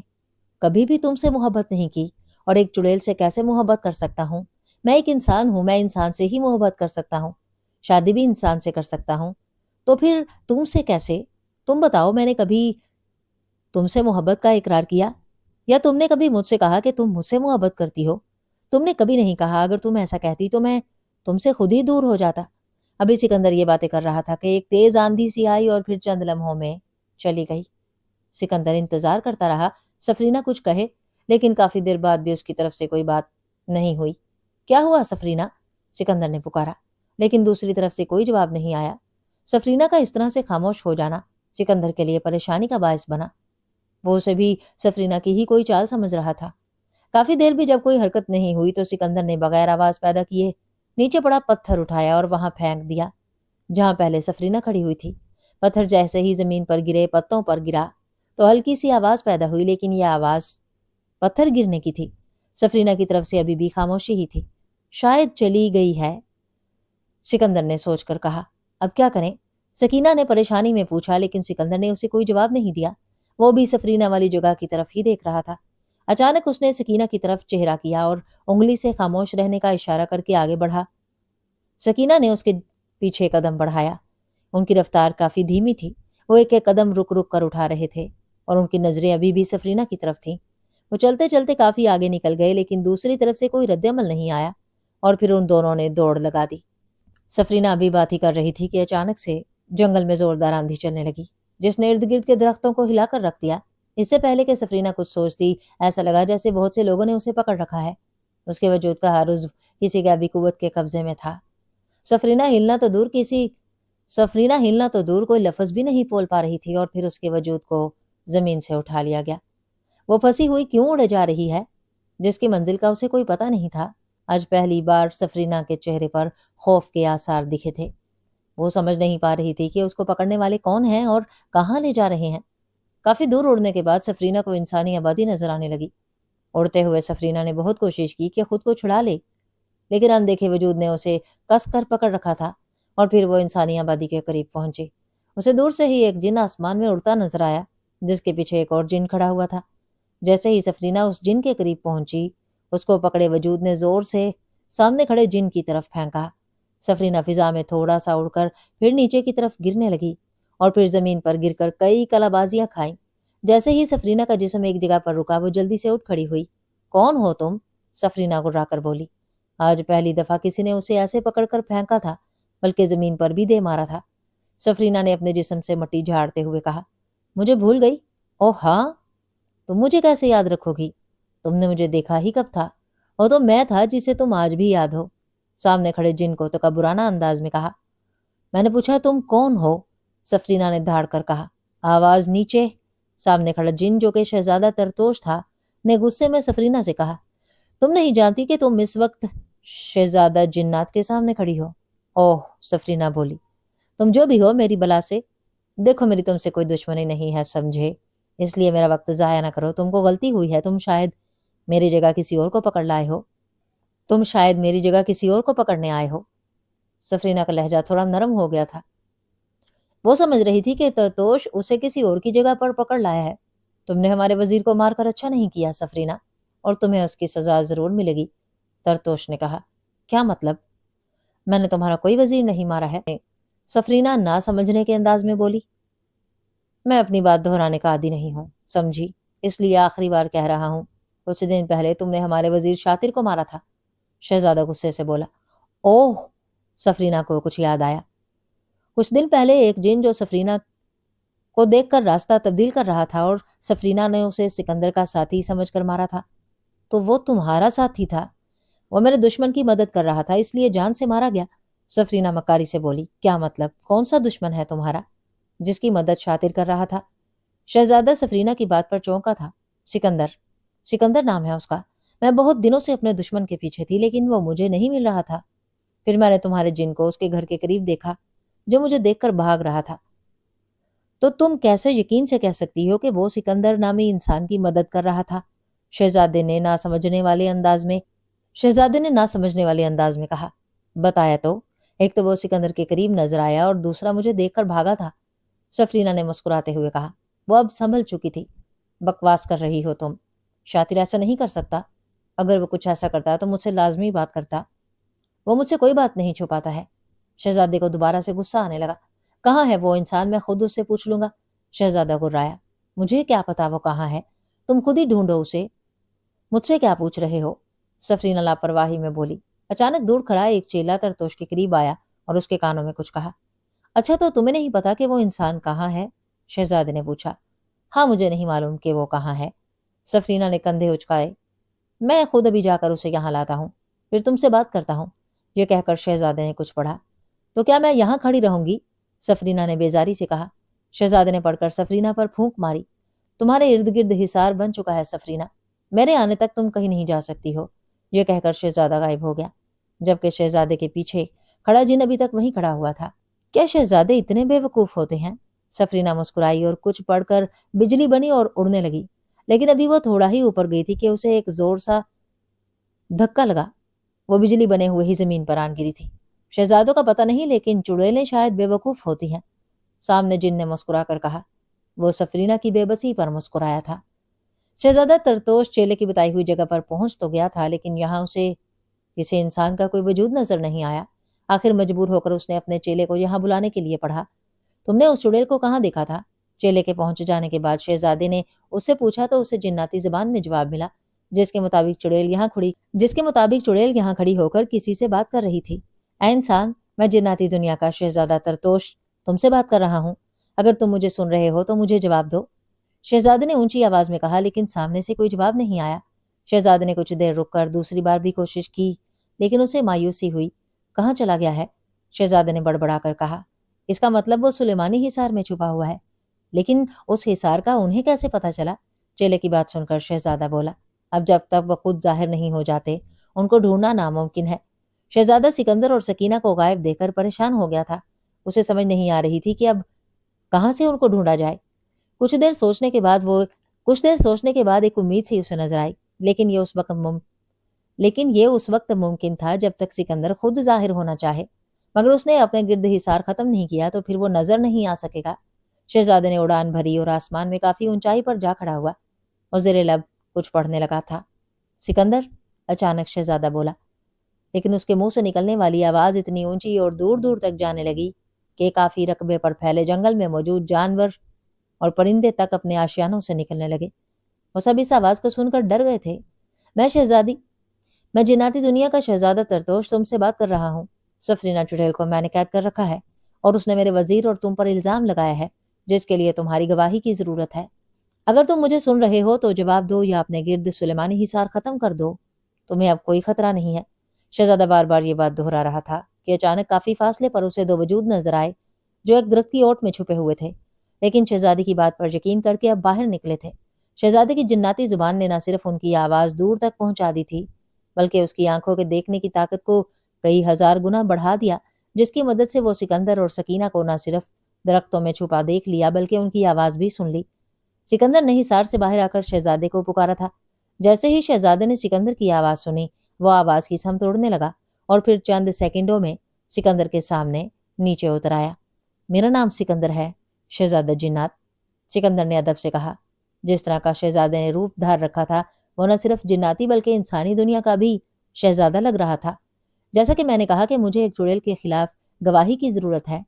کبھی بھی تم سے محبت نہیں کی، اور ایک چڑیل سے کیسے محبت کر سکتا ہوں؟ میں ایک انسان ہوں، میں انسان سے ہی محبت کر سکتا ہوں، شادی بھی انسان سے کر سکتا ہوں، تو پھر تم سے کیسے؟ تم بتاؤ، میں نے کبھی تم سے محبت کا اقرار کیا؟ یا تم نے کبھی مجھ سے کہا کہ تم مجھ سے محبت کرتی ہو؟ تم نے کبھی نہیں کہا۔ اگر تم ایسا کہتی تو میں تم سے خود ہی دور ہو جاتا۔ ابھی سکندر یہ باتیں کر رہا تھا کہ ایک تیز آندھی سی آئی اور پھر چند لمحوں میں چلی گئی۔ سکندر انتظار کرتا رہا سفرینہ کچھ کہے، لیکن کافی دیر بعد بھی اس کی طرف سے کوئی بات نہیں ہوئی۔ کیا ہوا سفرینہ؟ سکندر نے پکارا، لیکن دوسری طرف سے کوئی جواب نہیں آیا۔ سفرینہ کا اس طرح سے خاموش ہو جانا سکندر کے لیے پریشانی کا باعث بنا۔ وہ اسے بھی سفرینہ کی ہی کوئی چال سمجھ رہا تھا۔ کافی دیر بھی جب کوئی حرکت نہیں ہوئی تو سکندر نے بغیر آواز پیدا کیے نیچے پڑا پتھر اٹھایا اور وہاں پھینک دیا جہاں پہلے سفرینہ کھڑی ہوئی تھی۔ پتھر جیسے ہی زمین پر گرے، پتوں پر گرا تو ہلکی سی آواز پیدا ہوئی، لیکن یہ آواز پتھر گرنے کی تھی۔ سفرینہ کی طرف سے ابھی بھی خاموشی ہی تھی۔ شاید چلی گئی ہے، سکندر نے سوچ کر کہا۔ اب کیا کریں؟ سکینہ نے پریشانی میں پوچھا، لیکن سکندر نے اسے کوئی جواب نہیں دیا۔ وہ بھی سفرینہ والی جگہ کی طرف ہی دیکھ رہا تھا۔ اچانک اس نے سکینہ کی طرف چہرہ کیا اور انگلی سے خاموش رہنے کا اشارہ کر کے آگے بڑھا۔ سکینہ نے اس کے پیچھے قدم بڑھایا۔ ان کی رفتار کافی دھیمی تھی، وہ ایک ایک قدم رک رک کر اٹھا رہے تھے، اور ان کی نظریں ابھی بھی سفرینہ کی طرف تھیں۔ وہ چلتے چلتے کافی آگے نکل گئے، لیکن دوسری طرف سے کوئی رد عمل نہیں آیا، اور پھر ان دونوں نے دوڑ لگا دی۔ سفرینہ ابھی بات ہی کر رہی تھی کہ اچانک سے جنگل میں زوردار آندھی چلنے لگی، جس نے ارد گرد کے درختوں کو ہلا کر رکھ دیا۔ اس سے پہلے کہ سفرینہ کچھ سوچتی، ایسا لگا جیسے بہت سے لوگوں نے اسے پکڑ رکھا ہے۔ اس کے وجود کا ہر عضو کسی غیبی قوت کے قبضے میں تھا۔ سفرینہ ہلنا تو دور کوئی لفظ بھی نہیں بول پا رہی تھی، اور پھر اس کے وجود کو زمین سے اٹھا لیا گیا۔ وہ پھنسی ہوئی کیوں اڑے جا رہی ہے، جس کی منزل کا اسے کوئی پتہ نہیں تھا۔ آج پہلی بار سفرینہ کے چہرے پر خوف کے آثار دکھے تھے۔ وہ سمجھ نہیں پا رہی تھی کہ اس کو پکڑنے والے کون ہیں اور کہاں لے جا رہے ہیں۔ کافی دور اڑنے کے بعد سفرینہ کو انسانی آبادی نظر آنے لگی۔ اڑتے ہوئے سفرینہ نے بہت کوشش کی کہ خود کو چھڑا لے، لیکن اندیکھے وجود نے اسے کس کر پکڑ رکھا تھا، اور پھر وہ انسانی آبادی کے قریب پہنچی۔ اسے دور سے ہی ایک جن آسمان میں اڑتا نظر آیا، جس کے پیچھے ایک اور جن کھڑا ہوا تھا۔ جیسے ہی سفرینہ اس جن کے قریب پہنچی، اس کو پکڑے وجود نے زور سے سامنے کھڑے جن کی طرف پھینکا۔ سفرینہ فضا میں تھوڑا سا اڑ کر پھر نیچے کی طرف گرنے لگی اور پھر زمین پر گر کر کئی کلابازیاں کھائیں۔ جیسے ہی سفرینہ کا جسم ایک جگہ پر رکا وہ جلدی سے اٹھ کھڑی ہوئی۔ کون ہو تم؟ سفرینہ گرا کر بولی۔ آج پہلی دفعہ کسی نے اسے ایسے پکڑ کر پھینکا تھا، بلکہ زمین پر بھی دے مارا تھا۔ سفرینہ نے اپنے جسم سے مٹی جھاڑتے ہوئے کہا، مجھے بھول گئی؟ اوہ ہاں، تم مجھے کیسے یاد رکھو گی؟ تم نے مجھے دیکھا ہی کب تھا؟ وہ تو میں تھا جسے تم آج بھی یاد ہو۔ سامنے کھڑے جن کو تکبرانہ انداز میں کہا۔ میں نے پوچھا تم کون ہو؟ سفرینہ نے دھاڑ کر کہا۔ آواز نیچے۔ سامنے کھڑا جن جو کہ شہزادہ ترتوش تھا نے غصے میں سفرینہ سے کہا، تم نہیں جانتی کہ تم اس وقت شہزادہ جنات کے سامنے کھڑی ہو؟ اوہ، سفرینہ بولی، تم جو بھی ہو میری بلا سے، دیکھو میری تم سے کوئی دشمنی نہیں ہے، سمجھے؟ اس لیے میرا وقت ضائع نہ کرو، تم کو غلطی ہوئی ہے، تم شاید میری جگہ کسی اور کو پکڑ لائے ہو، تم شاید میری جگہ کسی اور کو پکڑنے آئے ہو۔ سفرینہ کا لہجہ تھوڑا نرم ہو گیا تھا۔ وہ سمجھ رہی تھی کہ ترتوش اسے کسی اور کی جگہ پر پکڑ لایا ہے۔ تم نے ہمارے وزیر کو مار کر اچھا نہیں کیا سفرینہ، اور تمہیں اس کی سزا ضرور ملے گی، ترتوش نے کہا۔ کیا مطلب؟ میں نے تمہارا کوئی وزیر نہیں مارا ہے، سفرینہ نہ سمجھنے کے انداز میں بولی۔ میں اپنی بات دہرانے کا عادی نہیں ہوں، سمجھی، اس لیے آخری بار کہہ رہا ہوں، کچھ دن پہلے تم نے ہمارے وزیر شاطر کو مارا تھا۔ شہزادہ غصے سے بولا۔ اوہ، سفرینہ کو کچھ یاد آیا۔ کچھ دن پہلے ایک جن جو سفرینہ کو دیکھ کر راستہ تبدیل کر رہا تھا اور سفرینہ نے اسے سکندر کا ساتھی سمجھ کر مارا تھا، تو وہ تمہارا ساتھی تھا؟ وہ میرے دشمن کی مدد کر رہا تھا، اس لیے جان سے مارا گیا، سفرینہ مکاری سے بولی۔ کیا مطلب؟ کون سا دشمن ہے تمہارا جس کی مدد شاطر کر رہا تھا؟ شہزادہ سفرینہ کی بات پر چونکا تھا۔ سکندر نام ہے اس کا۔ میں بہت دنوں سے اپنے دشمن کے پیچھے تھی، لیکن وہ مجھے نہیں مل رہا تھا۔ پھر میں نے تمہارے جن کو اس کے گھر کے قریب دیکھا جو مجھے دیکھ کر بھاگ رہا تھا۔ تو تم کیسے یقین سے کہہ سکتی ہو کہ وہ سکندر نامی انسان کی مدد کر رہا تھا؟ شہزادے نے نہ سمجھنے والے انداز میں کہا۔ بتایا تو، ایک تو وہ سکندر کے قریب نظر آیا اور دوسرا مجھے دیکھ کر بھاگا تھا، سفرینہ نے مسکراتے ہوئے کہا۔ وہ اب سنبھل چکی تھی۔ بکواس کر رہی ہو تم، شاطر ایسا نہیں کر سکتا۔ اگر وہ کچھ ایسا کرتا تو مجھ سے لازمی بات کرتا۔ وہ مجھ سے کوئی بات نہیں چھپاتا ہے۔ شہزادے کو دوبارہ سے غصہ آنے لگا۔ کہاں ہے وہ انسان؟ میں خود اس سے پوچھ لوں گا، شہزادہ گرایا۔ مجھے کیا پتا وہ کہاں ہے، تم خود ہی ڈھونڈو اسے، مجھ سے کیا پوچھ رہے ہو؟ سفرینہ لاپرواہی میں بولی۔ اچانک دور کھڑا ایک چیلا ترتوش کے قریب آیا اور اس کے کانوں میں کچھ کہا۔ اچھا، تو تمہیں نہیں پتا کہ وہ انسان کہاں ہے؟ شہزادے نے پوچھا۔ ہاں، مجھے نہیں معلوم کہ وہ کہاں ہے، سفرینہ نے کندھے اچکائے۔ میں خود ابھی جا کر اسے یہاں لاتا ہوں، پھر تم سے بات کرتا ہوں، یہ کہہ کر شہزادے نے کچھ پڑھا۔ تو کیا میں یہاں کھڑی رہوں گی؟ سفرینہ نے بیزاری سے کہا۔ شہزادے نے پڑھ کر سفرینہ پر پھونک ماری۔ تمہارے ارد گرد حصار بن چکا ہے سفرینہ، میرے آنے تک تم کہیں نہیں جا سکتی ہو، یہ کہہ کر شہزادہ غائب ہو گیا، جبکہ شہزادے کے پیچھے کھڑا جن ابھی تک وہیں کھڑا ہوا تھا۔ کیا شہزادے اتنے بے وقوف ہوتے ہیں؟ سفرینہ مسکرائی اور کچھ پڑھ کر بجلی بنی اور اڑنے لگی، لیکن ابھی وہ تھوڑا ہی اوپر گئی تھی کہ اسے ایک زور سا دھکا لگا۔ وہ بجلی بنے ہوئے ہی زمین پر آن گری تھی۔ شہزادوں کا پتہ نہیں، لیکن چڑیلیں شاید بے وقوف ہوتی ہیں، سامنے جن نے مسکرا کر کہا۔ وہ سفرینہ کی بے بسی پر مسکرایا تھا۔ شہزادہ ترتوش چیلے کی بتائی ہوئی جگہ پر پہنچ تو گیا تھا، لیکن یہاں اسے کسی انسان کا کوئی وجود نظر نہیں آیا۔ آخر مجبور ہو کر اس نے اپنے چیلے کو یہاں بلانے کے لیے پڑھا۔ تم نے اس چڑیل کو کہاں دیکھا تھا؟ چیلے کے پہنچ جانے کے بعد شہزادے نے اس سے پوچھا تو اسے جناتی زبان میں جواب ملا، جس کے مطابق چڑیل یہاں کھڑی ہو کر کسی سے بات کر رہی تھی۔ اے انسان، میں جناتی دنیا کا شہزادہ ترتوش تم سے بات کر رہا ہوں، اگر تم مجھے سن رہے ہو تو مجھے جواب دو، شہزادے نے اونچی آواز میں کہا، لیکن سامنے سے کوئی جواب نہیں آیا۔ شہزادے نے کچھ دیر رک کر دوسری بار بھی کوشش کی، لیکن اسے مایوسی ہوئی۔ کہاں چلا گیا ہے؟ شہزادے نے بڑبڑا کر کہا۔ اس کا مطلب وہ سلیمانی حصار میں چھپا ہوا ہے، لیکن اس حصار کا انہیں کیسے پتہ چلا؟ چیلے کی بات سن کر شہزادہ بولا، اب جب تک وہ خود ظاہر نہیں ہو جاتے ان کو ڈھونڈنا ناممکن ہے۔ شہزادہ سکندر اور سکینہ کو غائب دیکھ کر پریشان ہو گیا تھا۔ اسے سمجھ نہیں آ رہی تھی کہ اب کہاں سے ان کو ڈھونڈا جائے۔ کچھ دیر سوچنے کے بعد ایک امید سی اسے نظر آئی، لیکن یہ اس وقت ممکن تھا جب تک سکندر خود ظاہر ہونا چاہے، مگر اس نے اپنے گرد حصار ختم نہیں کیا تو پھر وہ نظر نہیں آ سکے گا۔ شہزادے نے اڑان بھری اور آسمان میں کافی اونچائی پر جا کھڑا ہوا اور زیر لب کچھ پڑھنے لگا تھا۔ سکندر، اچانک شہزادہ بولا۔ لیکن اس کے منہ سے نکلنے والی آواز اتنی اونچی اور دور دور تک جانے لگی کہ کافی رقبے پر پھیلے جنگل میں موجود جانور اور پرندے تک اپنے آشیانوں سے نکلنے لگے۔ وہ سب اس آواز کو سن کر ڈر گئے تھے۔ میں جناتی دنیا کا شہزادہ ترتوش تم سے بات کر رہا ہوں۔ سفرینہ چڑیل کو میں نے قید کر رکھا ہے اور اس نے میرے وزیر اور تم پر الزام لگایا ہے جس کے لیے تمہاری گواہی کی ضرورت ہے۔ اگر تم مجھے سن رہے ہو تو جواب دو یا اپنے گرد سلیمانی حصار ختم کر دو۔ تمہیں اب کوئی خطرہ نہیں ہے۔ شہزادہ بار بار یہ بات دہرا رہا تھا کہ اچانک کافی فاصلے پر اسے دو وجود نظر آئے جو ایک درخت کی اوٹ میں چھپے ہوئے تھے، لیکن شہزادی کی بات پر یقین کر کے اب باہر نکلے تھے۔ شہزادے کی جناتی زبان نے نہ صرف ان کی آواز دور تک پہنچا دی تھی بلکہ اس کی آنکھوں کے دیکھنے کی طاقت کو کئی ہزار گنا بڑھا دیا، جس کی مدد سے وہ سکندر اور سکینہ کو نہ صرف درختوں میں چھپا دیکھ لیا بلکہ ان کی آواز بھی سن لی۔ سکندر نے حصار سے باہر آ کر شہزادے کو پکارا تھا۔ جیسے ہی شہزادے نے سکندر کی آواز سنی وہ آواز کی سمت اڑنے لگا اور پھر چند سیکنڈوں میں سکندر کے سامنے نیچے اتر آیا۔ میرا نام سکندر ہے شہزادہ جنات، سکندر نے ادب سے کہا۔ جس طرح کا شہزادے نے روپ دھار رکھا تھا وہ نہ صرف جناتی بلکہ انسانی دنیا کا بھی شہزادہ لگ رہا تھا۔ جیسا کہ میں نے کہا کہ مجھے ایک چڑیل کے خلاف گواہی کی ضرورت ہے،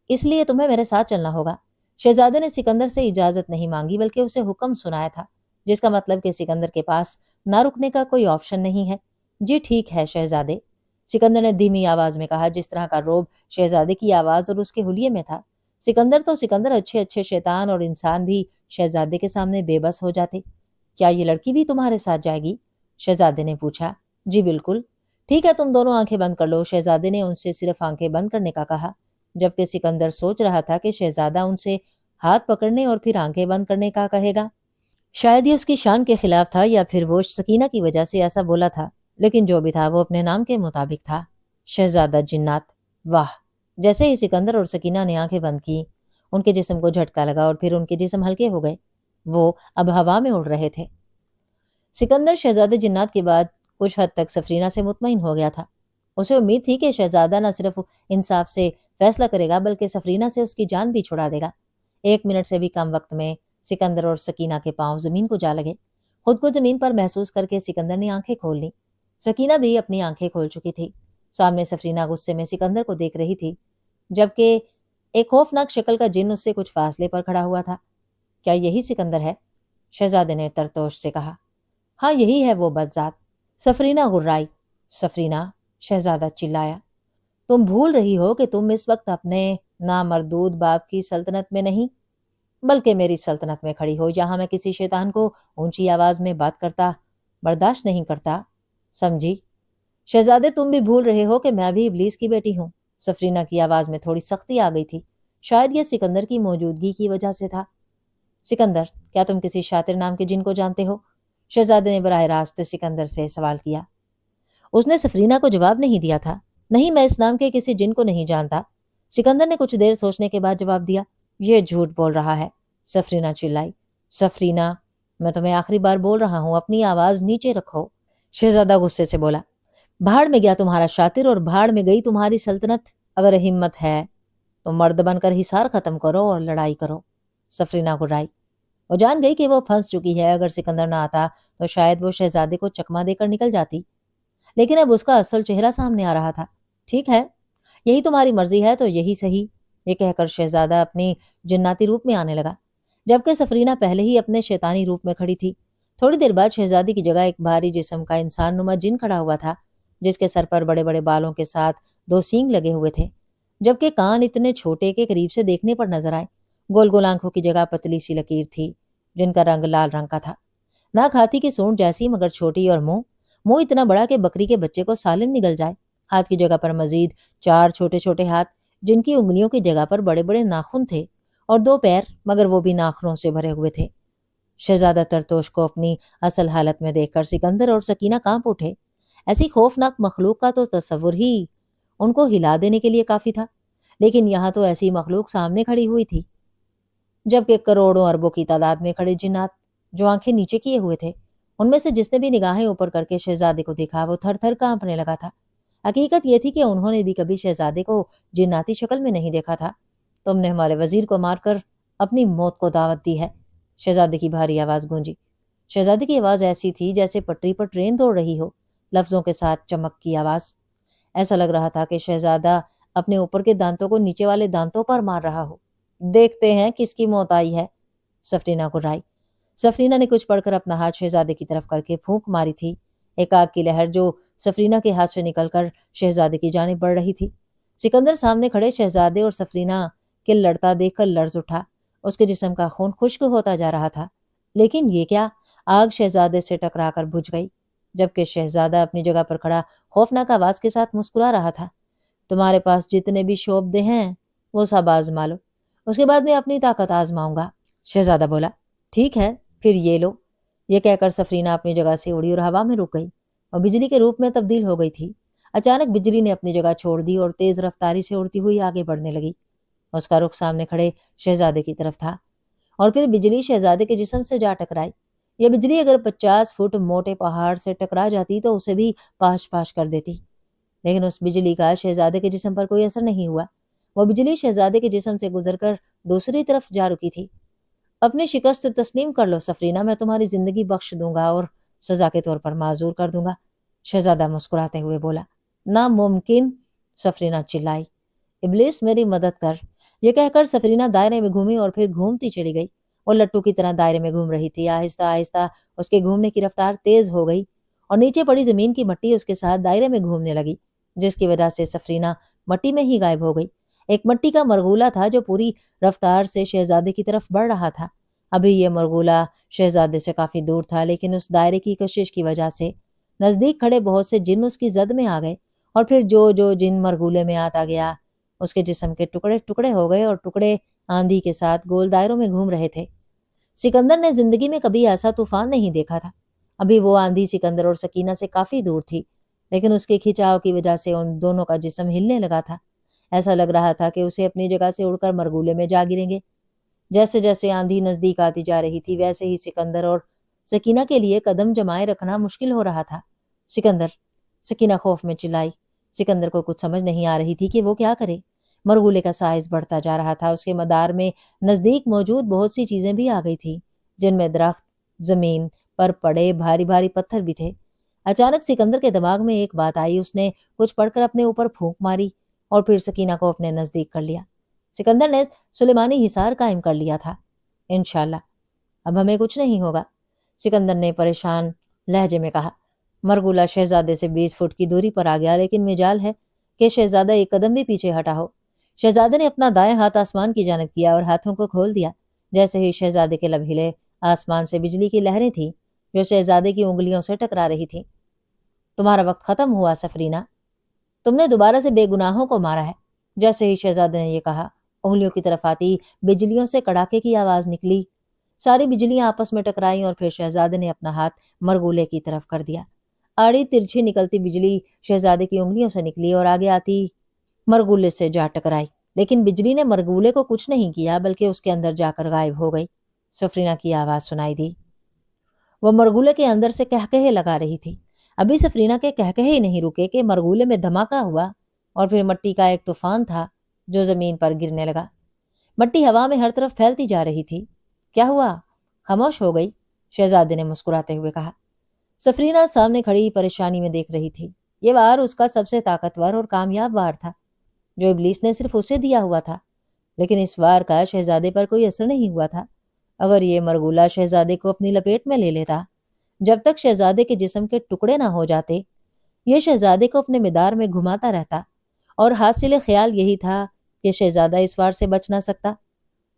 اس لیے تمہیں میرے ساتھ چلنا ہوگا۔ شہزادے نے سکندر سے اجازت نہیں مانگی بلکہ اسے حکم سنایا تھا، جس کا مطلب کہ سکندر کے پاس نہ رکنے کا کوئی آپشن نہیں ہے۔ جی ٹھیک ہے شہزادے، سکندر نے دھیمی آواز میں کہا جس طرح کا روب شہزادے کی آواز اور اس کے حلیے میں تھا۔ سکندر اچھے اچھے شیطان اور انسان بھی شہزادے کے سامنے بے بس ہو جاتے۔ کیا یہ لڑکی بھی تمہارے ساتھ جائے گی؟ شہزادے نے پوچھا۔ جی بالکل۔ ٹھیک ہے تم دونوں آنکھیں بند کر لو، شہزادے نے ان سے صرف آنکھیں بند کرنے کا کہا، جبکہ سکندر سوچ رہا تھا کہ شہزادہ ان سے ہاتھ پکڑنے اور پھر آنکھیں بند کرنے کا کہے گا۔ شاید یہ اس کی شان کے خلاف تھا یا پھر وہ سکینہ کی وجہ سے ایسا بولا تھا، لیکن جو بھی تھا وہ اپنے نام کے مطابق تھا، شہزادہ جنات۔ واہ! جیسے ہی سکندر اور سکینہ نے آنکھیں بند کی ان کے جسم کو جھٹکا لگا اور پھر ان کے جسم ہلکے ہو گئے، وہ اب ہوا میں اڑ رہے تھے۔ سکندر شہزادہ جنات کے بعد کچھ حد تک سفرینہ سے مطمئن ہو گیا تھا۔ اسے امید تھی کہ شہزادہ نہ صرف انصاف سے فیصلہ کرے گا بلکہ سفرینہ سے اس کی جان بھی چھڑا دے گا۔ 1 منٹ سے بھی کم وقت میں سکندر اور سکینہ کے پاؤں زمین کو جا لگے۔ خود کو زمین پر محسوس کر کے سکندر نے آنکھیں کھول لی۔ سکینہ بھی اپنی آنکھیں کھول چکی تھی۔ سامنے سفرینہ غصے میں سکندر کو دیکھ رہی تھی، جبکہ ایک خوفناک شکل کا جن اس سے کچھ فاصلے پر کھڑا ہوا تھا۔ کیا یہی سکندر ہے؟ شہزادے نے ترتوش سے کہا۔ ہاں یہی ہے وہ بدذات۔ سفرینہ غرائی۔ سفرینہ، شہزادہ چلایا، تم بھول رہی ہو کہ تم اس وقت اپنے نامردود باپ کی سلطنت میں نہیں بلکہ میری سلطنت میں کھڑی ہو، جہاں میں کسی شیطان کو اونچی آواز میں بات کرتا برداشت نہیں کرتا، سمجھی؟ شہزادے تم بھی بھول رہے ہو کہ میں بھی ابلیس کی بیٹی ہوں۔ سفرینہ کی آواز میں تھوڑی سختی آ گئی تھی، شاید یہ سکندر کی موجودگی کی وجہ سے تھا۔ سکندر، کیا تم کسی شاطر نام کے جن کو جانتے ہو؟ شہزادے نے براہ راست سکندر سے سوال کیا۔ اس نے سفرینہ کو جواب نہیں دیا تھا۔ نہیں، میں اس نام کے کسی جن کو نہیں جانتا۔ سکندر نے کچھ دیر سوچنے کے بعد جواب دیا۔ یہ جھوٹ بول رہا ہے، سفرینہ چلائی۔ سفرینہ، میں تمہیں آخری بار بول رہا ہوں، اپنی آواز نیچے رکھو۔ شہزادہ غصے سے بولا۔ بھاڑ میں گیا تمہارا شاطر اور بھاڑ میں گئی تمہاری سلطنت۔ اگر ہمت ہے تو مرد بن کر حصار ختم کرو اور لڑائی کرو۔ سفرینہ گرائی۔ وہ جان گئی کہ وہ پھنس چکی ہے۔ اگر سکندر نہ آتا تو شاید وہ شہزادے کو چکما دے کر نکل جاتی، لیکن اب اس کا اصل چہرہ سامنے آ رہا تھا۔ ٹھیک ہے، یہی تمہاری مرضی ہے تو یہی صحیح، یہ کہہ کر شہزادہ اپنی جناتی روپ میں آنے لگا، جبکہ سفرینہ پہلے ہی اپنے شیطانی روپ میں کھڑی تھی۔ تھوڑی دیر بعد شہزادی کی جگہ ایک بھاری جسم کا انسان نما جن کھڑا ہوا تھا، جس کے سر پر بڑے بڑے بالوں کے ساتھ 2 سینگ لگے ہوئے تھے، جبکہ کان اتنے چھوٹے کہ قریب سے دیکھنے پر نظر آئے۔ گول گول آنکھوں کی جگہ پتلی سی لکیر تھی جن کا رنگ لال رنگ کا تھا۔ ناک ہاتھی کی سونڈ جیسی مگر چھوٹی، اور منہ اتنا بڑا کہ بکری کے بچے کو سالم نگل جائے۔ ہاتھ کی جگہ پر مزید 4 چھوٹے چھوٹے ہاتھ جن کی انگلیوں کی جگہ پر بڑے بڑے ناخن تھے، اور 2 پیر مگر وہ بھی ناخنوں سے بھرے ہوئے تھے۔ شہزادہ ترتوش کو اپنی اصل حالت میں دیکھ کر سکندر اور سکینہ کانپ اٹھے۔ ایسی خوفناک مخلوق کا تو تصور ہی ان کو ہلا دینے کے لیے کافی تھا، لیکن یہاں تو ایسی مخلوق سامنے کھڑی ہوئی تھی، جبکہ کروڑوں اربوں کی تعداد میں کھڑے جنات جو آنکھیں نیچے کیے ہوئے تھے، ان میں سے جس نے بھی نگاہیں اوپر کر کے شہزادے کو دیکھا وہ تھر تھر کانپنے لگا تھا۔ حقیقت یہ تھی کہ انہوں نے بھی کبھی شہزادے کو جناتی شکل میں نہیں دیکھا تھا۔ تم نے ہمارے وزیر کو مار کر اپنی موت کو دعوت دی ہے، شہزادے کی بھاری آواز گونجی۔ شہزادے کی آواز ایسی تھی جیسے پٹری پر ٹرین دوڑ رہی ہو، لفظوں کے ساتھ چمک کی آواز۔ ایسا لگ رہا تھا کہ شہزادہ اپنے اوپر کے دانتوں کو نیچے والے دانتوں پر مار رہا ہو۔ دیکھتے ہیں کس کی موت آئی ہے، سفرینہ کو رائے۔ سفرینہ نے کچھ پڑھ کر اپنا ہاتھ شہزادے کی طرف کر کے پھونک ماری تھی۔ ایک آگ کی لہر جو سفرینہ کے ہاتھ سے نکل کر شہزادے کی جانب بڑھ رہی تھی۔ سکندر سامنے کھڑے شہزادے اور سفرینہ کے لڑتا دیکھ کر لرز اٹھا۔ اس کے جسم کا خون خشک ہوتا جا رہا تھا۔ لیکن یہ کیا؟ آگ شہزادے سے ٹکرا کر بجھ گئی، جبکہ شہزادہ اپنی جگہ پر کھڑا خوفناک آواز کے ساتھ مسکرا رہا تھا۔ تمہارے پاس جتنے بھی شعبدے ہیں وہ سب آزما لو، اس کے بعد میں اپنی طاقت آزماؤں گا، شہزادہ بولا۔ ٹھیک ہے، پھر یہ لو۔ یہ کہہ کر سفرینہ اپنی جگہ سے اڑی اور ہوا میں رک گئی اور بجلی کے روپ میں تبدیل ہو گئی تھی۔ اچانک بجلی نے اپنی جگہ چھوڑ دی اور تیز رفتاری سے اڑتی ہوئی آگے بڑھنے لگی۔ اس کا رخ سامنے کھڑے شہزادے کی طرف تھا اور پھر بجلی شہزادے کے جسم سے جا ٹکرائی۔ یہ بجلی اگر 50 فٹ موٹے پہاڑ سے ٹکرا جاتی تو اسے بھی پاش پاش کر دیتی، لیکن اس بجلی کا شہزادے کے جسم پر کوئی اثر نہیں ہوا۔ وہ بجلی شہزادے کے جسم سے گزر کر دوسری طرف جا رکی تھی۔ اپنی شکست تسلیم کر لو سفرینہ، میں تمہاری زندگی بخش دوں گا اور سزا کے طور پر معذور کر دوں گا، شہزادہ مسکراتے ہوئے بولا۔ ناممکن، سفرینہ چلائی۔ ابلیس میری مدد کر۔ یہ کہہ کر سفرینہ دائرے میں گھومی اور پھر گھومتی چلی گئی۔ وہ لٹو کی طرح دائرے میں گھوم رہی تھی۔ آہستہ آہستہ اس کے گھومنے کی رفتار تیز ہو گئی اور نیچے پڑی زمین کی مٹی اس کے ساتھ دائرے میں گھومنے لگی، جس کی وجہ سے سفرینہ مٹی میں ہی غائب ہو گئی۔ ایک مٹی کا مرغولہ تھا جو پوری رفتار سے شہزادے کی طرف بڑھ رہا تھا۔ ابھی یہ مرغولہ شہزادے سے کافی دور تھا، لیکن اس دائرے کی کشش کی وجہ سے نزدیک کھڑے بہت سے جن اس کی زد میں آ گئے، اور پھر جو جن مرغولے میں آتا گیا اس کے جسم کے ٹکڑے ٹکڑے ہو گئے اور ٹکڑے آندھی کے ساتھ گول دائروں میں گھوم رہے تھے۔ سکندر نے زندگی میں کبھی ایسا طوفان نہیں دیکھا تھا۔ ابھی وہ آندھی سکندر اور سکینہ سے کافی دور تھی، لیکن اس کے کھینچاؤ کی وجہ سے ان دونوں کا جسم ہلنے لگا تھا۔ ایسا لگ رہا تھا کہ اسے اپنی جگہ سے اڑ کر مرغولے میں جا گریں گے۔ جیسے جیسے آندھی نزدیک آتی جا رہی تھی، ویسے ہی سکندر اور سکینہ کے لیے قدم جمائے رکھنا مشکل ہو رہا تھا۔ سکندر، سکینہ خوف میں چلائی۔ سکندر کو کچھ سمجھ نہیں آ رہی تھی کہ وہ کیا کرے۔ مرغولے کا سائز بڑھتا جا رہا تھا۔ اس کے مدار میں نزدیک موجود بہت سی چیزیں بھی آ گئی تھی، جن میں درخت، زمین پر پڑے بھاری بھاری پتھر بھی تھے۔ اچانک سکندر کے دماغ میں ایک بات آئی۔ اس نے کچھ پڑھ کر اپنے اوپر پھونک ماری اور پھر سکینہ کو اپنے نزدیک کر لیا۔ سکندر نے سلیمانی حصار قائم کر لیا تھا۔ انشاءاللہ اب ہمیں کچھ نہیں ہوگا، سکندر نے پریشان لہجے میں کہا۔ مرغولہ شہزادے سے 20 فٹ کی دوری پر آ گیا، لیکن مجال ہے کہ شہزادہ ایک قدم بھی پیچھے ہٹا ہو۔ شہزادے نے اپنا دائیں ہاتھ آسمان کی جانب کیا اور ہاتھوں کو کھول دیا۔ جیسے ہی شہزادے کے لب ہلے، آسمان سے بجلی کی لہریں تھیں جو شہزادے کی انگلیوں سے ٹکرا رہی تھیں۔ تمہارا وقت ختم ہوا سفرینہ، تم نے دوبارہ سے بے گناہوں کو مارا ہے۔ جیسے ہی شہزادے نے یہ کہا، انگلیوں کی طرف آتی بجلیوں سے کڑاکے کی آواز نکلی۔ ساری بجلیاں آپس میں ٹکرائیں اور پھر شہزادے نے اپنا ہاتھ مرغولے کی طرف کر دیا۔ آڑی ترچھی نکلتی بجلی شہزادے کی انگلیوں سے نکلی اور آگے آتی مرغولے سے جا ٹکرائی، لیکن بجلی نے مرغولے کو کچھ نہیں کیا بلکہ اس کے اندر جا کر غائب ہو گئی۔ سفرینہ کی آواز سنائی دی۔ وہ مرغولے کے اندر سے کہکہے لگا رہی تھی۔ ابھی سفرینہ کے کہکہے ہی نہیں رکے کہ مرغولے میں دھماکہ ہوا اور پھر مٹی کا ایک طوفان تھا جو زمین پر گرنے لگا۔ مٹی ہوا میں ہر طرف پھیلتی جا رہی تھی۔ کیا ہوا؟ خاموش ہو گئی، شہزادے نے مسکراتے ہوئے کہا۔ سفرینہ سامنے کھڑی پریشانی میں دیکھ رہی تھی۔ یہ وار اس کا سب سے طاقتور اور کامیاب وار تھا جو ابلیس نے صرف اسے دیا ہوا تھا، لیکن اس وار کا شہزادے پر کوئی اثر نہیں ہوا تھا۔ اگر یہ مرغولہ شہزادے کو اپنی لپیٹ میں لے لیتا، جب تک شہزادے کے جسم کے ٹکڑے نہ ہو جاتے، یہ شہزادے کو اپنے مدار میں گھماتا رہتا، اور حاصل خیال یہی تھا کہ شہزادہ اس وار سے بچ نہ سکتا۔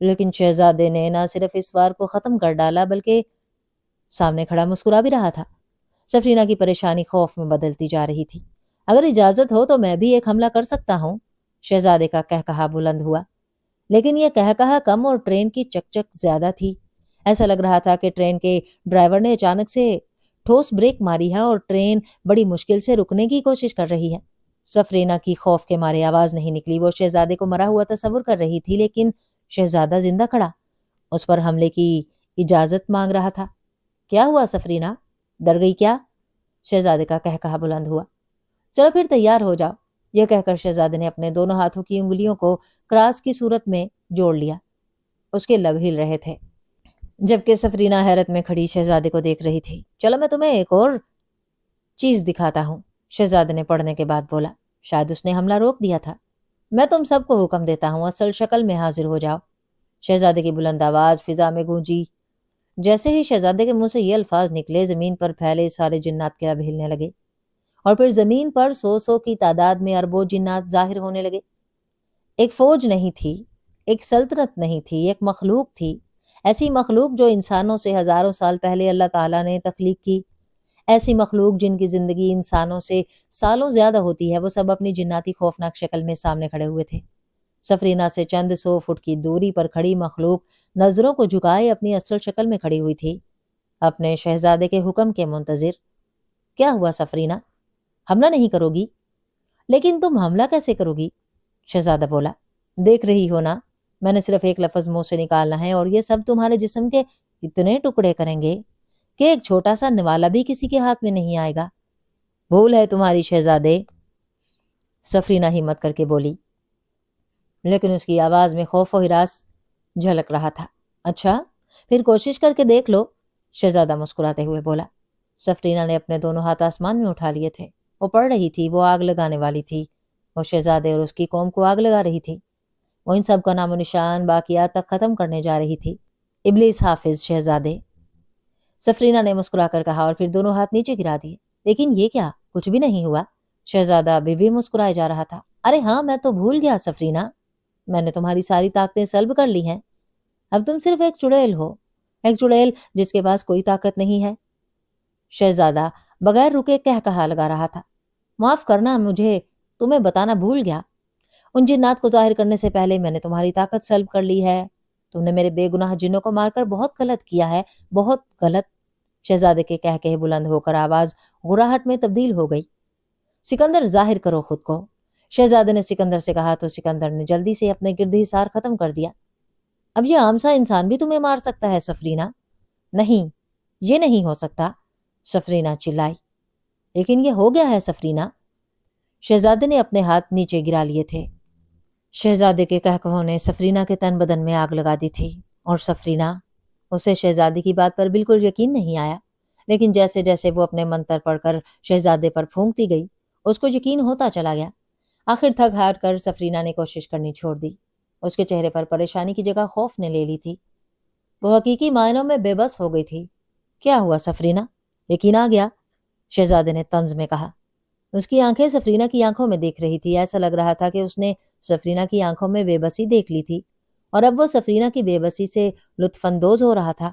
لیکن شہزادے نے نہ صرف اس وار کو ختم کر ڈالا بلکہ سامنے کھڑا مسکرا بھی رہا تھا۔ سفرینہ کی پریشانی خوف میں بدلتی جا رہی تھی۔ اگر اجازت ہو تو میں بھی ایک حملہ کر سکتا ہوں، شہزادے کا کہکہا بلند ہوا، لیکن یہ کہکہا کم اور ٹرین کی چک چک زیادہ تھی۔ ایسا لگ رہا تھا کہ ٹرین کے ڈرائیور نے اچانک سے ٹھوس بریک ماری ہے اور ٹرین بڑی مشکل سے رکنے کی کوشش کر رہی ہے۔ سفرینہ کی خوف کے مارے آواز نہیں نکلی۔ وہ شہزادے کو مرا ہوا تصور کر رہی تھی، لیکن شہزادہ زندہ کھڑا اس پر حملے کی اجازت مانگ رہا تھا۔ کیا ہوا سفرینہ؟ ڈر گئی کیا؟ شہزادے کا کہکہا بلند ہوا۔ چلو پھر تیار ہو جاؤ، یہ کہہ کر شہزادے نے اپنے دونوں ہاتھوں کی انگلیوں کو کراس کی صورت میں جوڑ لیا۔ اس کے لب ہل رہے تھے، جبکہ سفرینہ حیرت میں کھڑی شہزادے کو دیکھ رہی تھی۔ چلو میں تمہیں ایک اور چیز دکھاتا ہوں، شہزادے نے پڑھنے کے بعد بولا۔ شاید اس نے حملہ روک دیا تھا۔ میں تم سب کو حکم دیتا ہوں اصل شکل میں حاضر ہو جاؤ۔ شہزادے کی بلند آواز فضا میں گونجی۔ جیسے ہی شہزادے کے منہ سے یہ الفاظ نکلے، زمین پر پھیلے سارے جنات کے اب ہلنے لگے، اور پھر زمین پر 100 کی تعداد میں اربوں جنات ظاہر ہونے لگے۔ ایک فوج نہیں تھی، ایک سلطنت نہیں تھی، ایک مخلوق تھی، ایسی مخلوق جو انسانوں سے ہزاروں سال پہلے اللہ تعالیٰ نے تخلیق کی، ایسی مخلوق جن کی زندگی انسانوں سے سالوں زیادہ ہوتی ہے۔ وہ سب اپنی جناتی خوفناک شکل میں سامنے کھڑے ہوئے تھے۔ سفرینہ سے چند 100 فٹ کی دوری پر کھڑی مخلوق نظروں کو جھکائے اپنی اصل شکل میں کھڑی ہوئی تھی، اپنے شہزادے کے حکم کے منتظر۔ کیا ہوا سفرینہ، حملہ نہیں کرو گی؟ لیکن تم حملہ کیسے کرو گی؟ شہزادہ بولا، دیکھ رہی ہو نا، میں نے صرف ایک لفظ منہ سے نکالنا ہے اور یہ سب تمہارے جسم کے اتنے ٹکڑے کریں گے کہ ایک چھوٹا سا نوالا بھی کسی کے ہاتھ میں نہیں آئے گا۔ بھول ہے تمہاری شہزادے، سفرینہ ہمت کر کے بولی، لیکن اس کی آواز میں خوف و ہراس جھلک رہا تھا۔ اچھا پھر کوشش کر کے دیکھ لو، شہزادہ مسکراتے ہوئے بولا۔ سفرینہ نے اپنے دونوں ہاتھ آسمان میں اٹھا لیے تھے۔ وہ پڑھ رہی تھی، وہ آگ لگانے والی تھی، وہ شہزادے اور اس کی قوم کو آگ لگا رہی تھی، وہ ان سب کا نام و نشان باقیات تک ختم کرنے جا رہی تھی۔ ابلیس حافظ شہزادے، سفرینہ نے مسکرا کر کہا اور پھر دونوں ہاتھ نیچے گرا دیے۔ لیکن یہ کیا، کچھ بھی نہیں ہوا؟ شہزادہ ابھی بھی مسکرائے جا رہا تھا۔ ارے ہاں، میں تو بھول گیا سفرینہ، میں نے تمہاری ساری طاقتیں سلب کر لی ہیں، اب تم صرف ایک چڑیل ہو، ایک چڑیل جس کے پاس کوئی طاقت نہیں ہے۔ شہزادہ بغیر رکے کہا لگا رہا تھا، معاف کرنا، مجھے تمہیں بتانا بھول گیا، ان جنات کو ظاہر کرنے سے پہلے میں نے تمہاری طاقت سلب کر لی ہے۔ تم نے میرے بے گناہ جنوں کو مار کر بہت غلط کیا ہے، بہت غلط۔ شہزادے کے کہے بلند ہو کر آواز غراہٹ میں تبدیل ہو گئی۔ سکندر ظاہر کرو خود کو، شہزادے نے سکندر سے کہا تو سکندر نے جلدی سے اپنے گرد حصار ختم کر دیا۔ اب یہ عام سا انسان بھی تمہیں مار سکتا ہے سفرینہ؟ نہیں، یہ نہیں ہو سکتا، سفرینہ چلائی۔ لیکن یہ ہو گیا ہے سفرینہ۔ شہزادے نے اپنے ہاتھ نیچے گرا لیے تھے۔ شہزادے کے کہکہوں نے سفرینہ کے تن بدن میں آگ لگا دی تھی، اور سفرینہ، اسے شہزادی کی بات پر بالکل یقین نہیں آیا، لیکن جیسے جیسے وہ اپنے منتر پڑھ کر شہزادے پر پھونکتی گئی، اس کو یقین ہوتا چلا گیا۔ آخر تھک ہار کر سفرینہ نے کوشش کرنی چھوڑ دی۔ اس کے چہرے پر پریشانی کی جگہ خوف نے لے لی تھی، وہ حقیقی معنوں میں بے بس ہو گئی تھی۔ کیا ہوا سفرینہ، یقین آ گیا؟ شہزادے نے طنز میں کہا۔ اس کی آنکھیں سفرینہ کی آنکھوں میں دیکھ رہی تھی، ایسا لگ رہا تھا کہ اس نے سفرینہ کی آنکھوں میں بے بسی دیکھ لی تھی، اور اب وہ سفرینہ کی بے بسی سے لطف اندوز ہو رہا تھا۔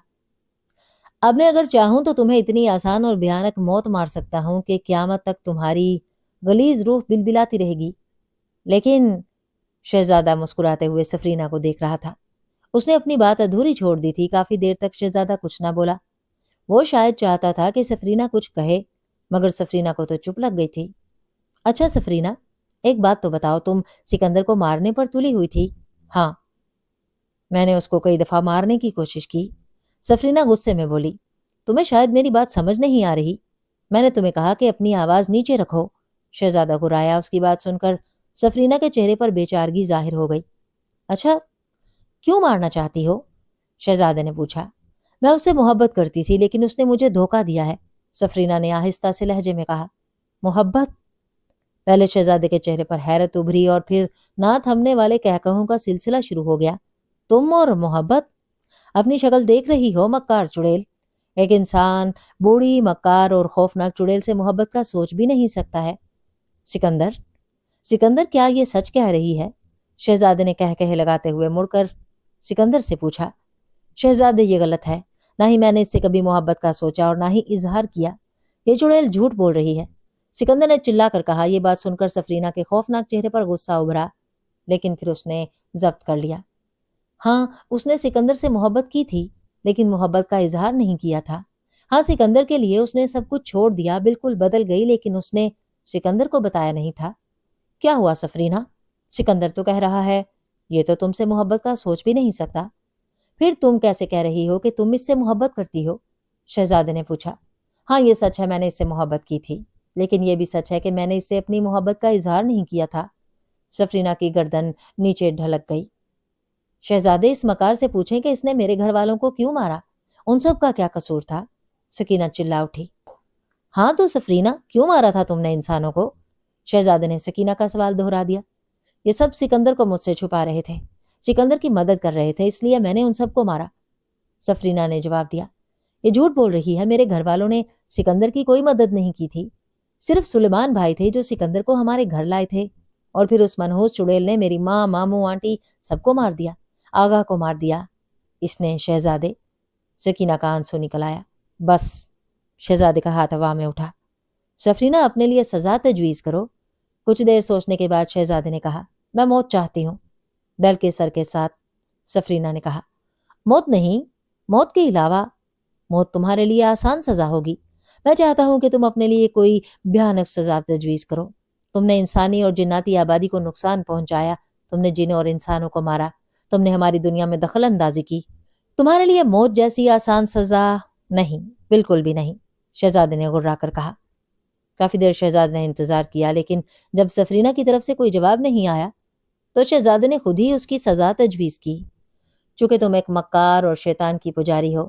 اب میں اگر چاہوں تو تمہیں اتنی آسان اور بھیانک موت مار سکتا ہوں کہ قیامت تک تمہاری غلیظ روح بلبلاتی رہے گی، لیکن شہزادہ مسکراتے ہوئے سفرینہ کو دیکھ رہا تھا۔ اس نے اپنی بات ادھوری چھوڑ دی تھی۔ کافی دیر تک شہزادہ کچھ نہ بولا۔ وہ شاید چاہتا تھا کہ سفرینہ کچھ کہے، مگر سفرینہ کو تو چپ لگ گئی تھی۔ اچھا سفرینہ، ایک بات تو بتاؤ، تم سکندر کو مارنے پر تلی ہوئی تھی؟ ہاں، میں نے اس کو کئی دفعہ مارنے کی کوشش کی، سفرینہ غصے میں بولی۔ تمہیں شاید میری بات سمجھ نہیں آ رہی، میں نے تمہیں کہا کہ اپنی آواز نیچے رکھو۔ شہزادہ گرایا۔ اس کی بات سن کر سفرینہ کے چہرے پر بے چارگی ظاہر ہو گئی۔ اچھا، کیوں مارنا چاہتی ہو؟ شہزادے نے پوچھا۔ میں اس سے محبت کرتی تھی، لیکن اس نے مجھے دھوکہ دیا ہے، سفرینہ نے آہستہ سے لہجے میں کہا۔ محبت؟ پہلے شہزادے کے چہرے پر حیرت ابھری اور پھر نہ تھمنے والے کہکہوں کا سلسلہ شروع ہو گیا۔ تم اور محبت؟ اپنی شکل دیکھ رہی ہو مکار چڑیل، ایک انسان بوڑھی مکار اور خوفناک چڑیل سے محبت کا سوچ بھی نہیں سکتا ہے۔ سکندر کیا یہ سچ کہہ رہی ہے؟ شہزادے نے کہے لگاتے ہوئے مڑ کر سکندر سے پوچھا۔ شہزادے، یہ غلط ہے، نہ ہی میں نے اس سے کبھی محبت کا سوچا اور نہ ہی اظہار کیا، یہ چڑیل جھوٹ بول رہی ہے، سکندر نے چلا کر کہا۔ یہ بات سن کر سفرینہ کے خوفناک چہرے پر غصہ ابھرا، لیکن پھر اس نے ضبط کر لیا۔ ہاں، اس نے سکندر سے محبت کی تھی، لیکن محبت کا اظہار نہیں کیا تھا۔ ہاں، سکندر کے لیے اس نے سب کچھ چھوڑ دیا، بالکل بدل گئی، لیکن اس نے سکندر کو بتایا نہیں تھا۔ کیا ہوا سفرینہ؟ سکندر تو کہہ رہا ہے یہ تو تم سے محبت کا سوچ بھی نہیں سکتا، پھر تم کیسے کہہ رہی ہو کہ تم اس سے محبت کرتی ہو؟ شہزادے نے پوچھا۔ ہاں، یہ سچ ہے، میں نے اس سے محبت کی تھی، لیکن یہ بھی سچ ہے کہ میں نے اس سے اپنی محبت کا اظہار نہیں کیا تھا۔ سفرینہ کی گردن نیچے ڈھلک گئی۔ شہزادے، اس مکار سے پوچھیں کہ اس نے میرے گھر والوں کو کیوں مارا، ان سب کا کیا قصور تھا؟ سکینہ چلا اٹھی۔ ہاں تو سفرینہ، کیوں مارا تھا تم نے انسانوں کو؟ شہزادے نے سکینہ کا سوال دہرا دیا۔ یہ سب سکندر کو مجھ سے چھپا رہے تھے، سکندر کی مدد کر رہے تھے، اس لیے میں نے ان سب کو مارا، سفرینہ نے جواب دیا۔ یہ جھوٹ بول رہی ہے، میرے گھر والوں نے سکندر کی کوئی مدد نہیں کی تھی، صرف سلیمان بھائی تھے جو سکندر کو ہمارے گھر لائے تھے، اور پھر اس منحوس چڑیل نے میری ماں، ماموں، آنٹی سب کو مار دیا، آغا کو مار دیا اس نے۔ شہزادے، سکینہ کا آنسو نکل آیا۔ بس، شہزادے کا ہاتھ ہوا میں اٹھا۔ سفرینہ، اپنے لیے سزا تجویز کرو۔ کچھ دیر سوچنے کے بعد شہزادے نے کہا، میں موت چاہتی ہوں، ڈل کے سر کے ساتھ سفرینہ نے کہا۔ موت نہیں، موت کے علاوہ، موت تمہارے لیے آسان سزا ہوگی۔ میں چاہتا ہوں کہ تم اپنے لیے کوئی بھیانک سزا تجویز کرو۔ تم نے انسانی اور جناتی آبادی کو نقصان پہنچایا، تم نے جنوں اور انسانوں کو مارا، تم نے ہماری دنیا میں دخل اندازی کی۔ تمہارے لیے موت جیسی آسان سزا نہیں، بالکل بھی نہیں، شہزادے نے غرا کر کہا۔ کافی دیر شہزادے نے انتظار کیا، لیکن جب سفرینہ کی طرف سے کوئی جواب نہیں آیا تو شہزادے نے خود ہی اس کی سزا تجویز کی۔ چونکہ تم ایک مکار اور شیطان کی پجاری ہو،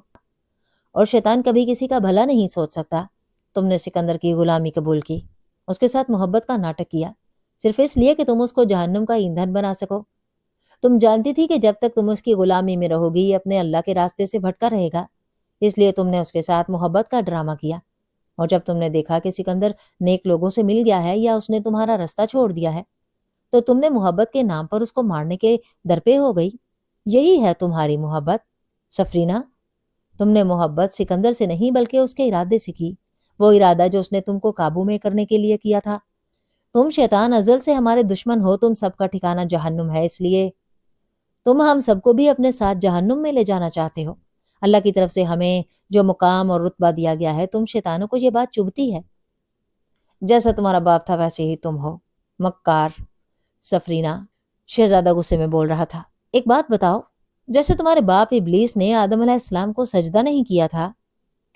اور شیطان کبھی کسی کا بھلا نہیں سوچ سکتا، تم نے سکندر کی غلامی قبول کی، اس کے ساتھ محبت کا ناٹک کیا، صرف اس لیے کہ تم اس کو جہنم کا ایندھن بنا سکو۔ تم جانتی تھی کہ جب تک تم اس کی غلامی میں رہو گی یہ اپنے اللہ کے راستے سے بھٹکا رہے گا، اس لیے تم نے اس کے ساتھ محبت کا ڈرامہ کیا، اور جب تم نے دیکھا کہ سکندر نیک لوگوں سے مل گیا ہے یا اس نے تمہارا رستہ چھوڑ دیا ہے تو تم نے محبت کے نام پر اس کو مارنے کے درپے ہو گئی۔ یہی ہے تمہاری محبت سفرینہ۔ تم نے محبت سکندر سے نہیں بلکہ اس کے ارادے سے کی، وہ ارادہ جو اس نے تم کو قابو میں کرنے کے لیے کیا تھا۔ تم شیطان ازل سے ہمارے دشمن ہو، تم سب کا ٹھکانہ جہنم ہے، اس لیے تم ہم سب کو بھی اپنے ساتھ جہنم میں لے جانا چاہتے ہو۔ اللہ کی طرف سے ہمیں جو مقام اور رتبہ دیا گیا ہے، تم شیطانوں کو یہ بات چبھتی ہے۔ جیسا تمہارا باپ تھا ویسے ہی تم ہو، مکار۔ سفرینہ، شہزادہ غصے میں بول رہا تھا۔ ایک بات بتاؤ، جیسے تمہارے باپ ابلیس نے آدم علیہ السلام کو سجدہ نہیں کیا تھا،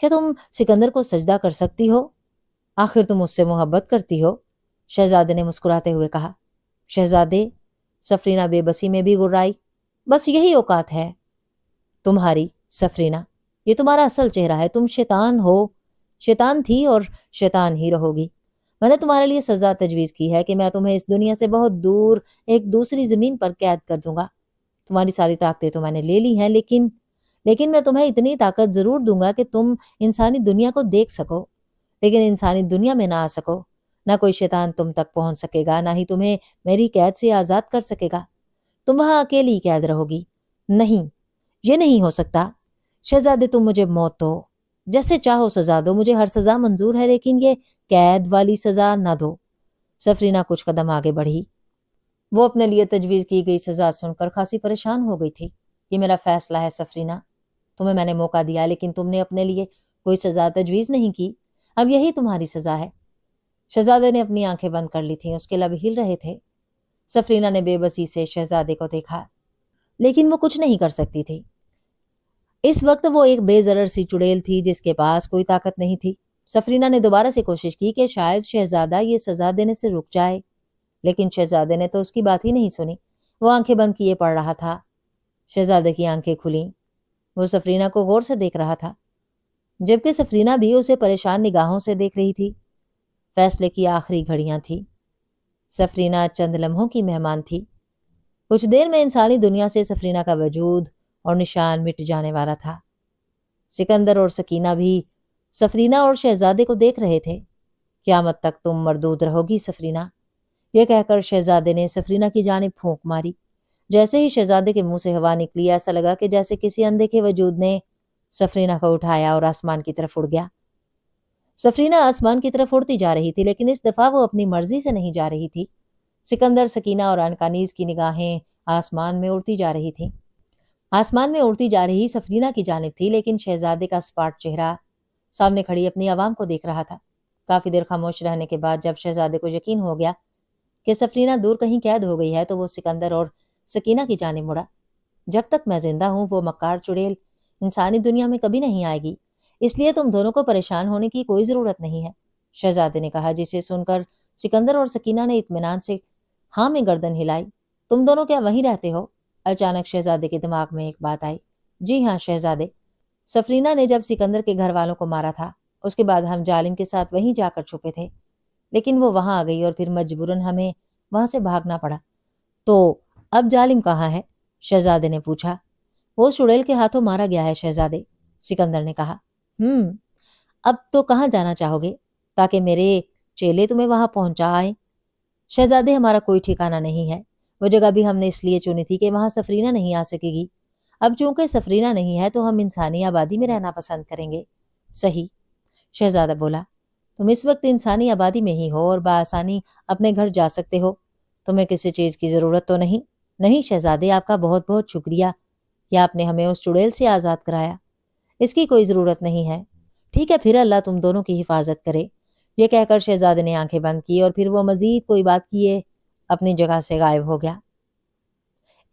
کیا تم سکندر کو سجدہ کر سکتی ہو؟ آخر تم اس سے محبت کرتی ہو، شہزادے نے مسکراتے ہوئے کہا۔ شہزادے، سفرینہ بے بسی میں بھی گرائی۔ بس یہی اوقات ہے تمہاری سفرینہ، یہ تمہارا اصل چہرہ ہے، تم شیطان ہو، شیطان تھی اور شیطان ہی رہو گی۔ میں نے تمہارے لیے سزا تجویز کی ہے کہ میں تمہیں اس دنیا سے بہت دور ایک دوسری زمین پر قید کر دوں گا۔ تمہاری ساری طاقتیں تو میں نے لے لی ہیں، لیکن میں تمہیں اتنی طاقت ضرور دوں گا کہ تم انسانی دنیا کو دیکھ سکو، لیکن انسانی دنیا میں نہ آ سکو۔ نہ کوئی شیطان تم تک پہنچ سکے گا، نہ ہی تمہیں میری قید سے آزاد کر سکے گا۔ تم وہاں اکیلی قید رہو گی۔ نہیں، یہ نہیں ہو سکتا۔ شہزادے، تم مجھے موت دو، جیسے چاہو سزا دو، مجھے ہر سزا منظور ہے، لیکن یہ قید والی سزا نہ دو۔ سفرینہ کچھ قدم آگے بڑھی۔ وہ اپنے لیے تجویز کی گئی سزا سن کر خاصی پریشان ہو گئی تھی۔ یہ میرا فیصلہ ہے سفرینہ، تمہیں میں نے موقع دیا لیکن تم نے اپنے لیے کوئی سزا تجویز نہیں کی، اب یہی تمہاری سزا ہے۔ شہزادے نے اپنی آنکھیں بند کر لی تھیں، اس کے لب ہل رہے تھے۔ سفرینہ نے بے بسی سے شہزادے کو دیکھا، لیکن وہ کچھ نہیں کر سکتی تھی۔ اس وقت وہ ایک بے ضرر سی چڑیل تھی جس کے پاس کوئی طاقت نہیں تھی۔ سفرینہ نے دوبارہ سے کوشش کی کہ شاید شہزادہ یہ سزا دینے سے رک جائے، لیکن شہزادے نے تو اس کی بات ہی نہیں سنی۔ وہ آنکھیں بند کیے پڑ رہا تھا۔ شہزادے کی آنکھیں کھلیں، وہ سفرینہ کو غور سے دیکھ رہا تھا، جبکہ سفرینہ بھی اسے پریشان نگاہوں سے دیکھ رہی تھی۔ فیصلے کی آخری گھڑیاں تھی۔ سفرینہ چند لمحوں کی مہمان تھی۔ کچھ دیر میں انسانی دنیا سے سفرینہ کا وجود اور نشان مٹ جانے والا تھا۔ سکندر اور سکینہ بھی سفرینہ اور شہزادے کو دیکھ رہے تھے۔ قیامت تک تم مردود رہو گی سفرینہ، یہ کہہ کر شہزادے نے سفرینہ کی جانب پھونک ماری۔ جیسے ہی شہزادے کے منہ سے ہوا نکلی، ایسا لگا کہ جیسے کسی اندیکھے وجود نے سفرینہ کو اٹھایا اور آسمان کی طرف اڑ گیا۔ سفرینہ آسمان کی طرف اڑتی جا رہی تھی، لیکن اس دفعہ وہ اپنی مرضی سے نہیں جا رہی تھی۔ سکندر، سکینہ اور عنقانیز کی نگاہیں آسمان میں اڑتی جا رہی تھیں۔ آسمان میں اڑتی جا رہی سفرینہ کی جانب تھی، لیکن شہزادے کا اسپاٹ چہرہ سامنے کھڑی اپنی عوام کو دیکھ رہا تھا۔ کافی دیر خاموش رہنے کے بعد جب شہزادے کو یقین ہو گیا کہ سفرینہ دور کہیں قید ہو گئی ہے تو وہ سکندر اور سکینہ کی جانب مڑا۔ جب تک میں زندہ ہوں وہ مکار چڑیل انسانی دنیا میں کبھی نہیں آئے گی، اس لیے تم دونوں کو پریشان ہونے کی کوئی ضرورت نہیں ہے، شہزادے نے کہا، جسے سن کر سکندر اور سکینہ نے اطمینان سے ہاں میں گردن ہلائی۔ تم دونوں کیا وہیں رہتے ہو؟ اچانک شہزادے کے دماغ میں ایک بات آئی۔ جی ہاں شہزادے، سفرینہ نے جب سکندر کے گھر والوں کو مارا تھا اس کے بعد ہم جالم کے ساتھ وہیں جا کر چھپے تھے۔ لیکن وہ وہاں آ گئی اور پھر مجبوراً ہمیں وہاں سے بھاگنا پڑا۔ تو اب ظالم کہاں ہے؟ شہزادے نے پوچھا۔ وہ چڑیل کے ہاتھوں مارا گیا ہے شہزادے، سکندر نے کہا۔ اب تو کہاں جانا چاہو گے تاکہ میرے چیلے تمہیں وہاں پہنچا آئیں؟ شہزادے ہمارا کوئی ٹھکانہ نہیں ہے، وہ جگہ بھی ہم نے اس لیے چنی تھی کہ وہاں سفرینہ نہیں آ سکے گی۔ اب چونکہ سفرینہ نہیں ہے تو ہم انسانی آبادی میں رہنا پسند کریں گے۔ صحیح، شہزادہ بولا، تم اس وقت انسانی آبادی میں ہی ہو اور بآسانی اپنے گھر جا سکتے ہو، تمہیں کسی چیز کی ضرورت تو نہیں؟ نہیں شہزادے، آپ کا بہت بہت شکریہ کہ آپ نے ہمیں اس چڑیل سے آزاد کرایا۔ اس کی کوئی ضرورت نہیں ہے۔ ٹھیک ہے پھر، اللہ تم دونوں کی حفاظت کرے۔ یہ کہہ کر شہزادے نے آنکھیں بند کی اور پھر وہ مزید کوئی بات کیے اپنی جگہ سے غائب ہو گیا۔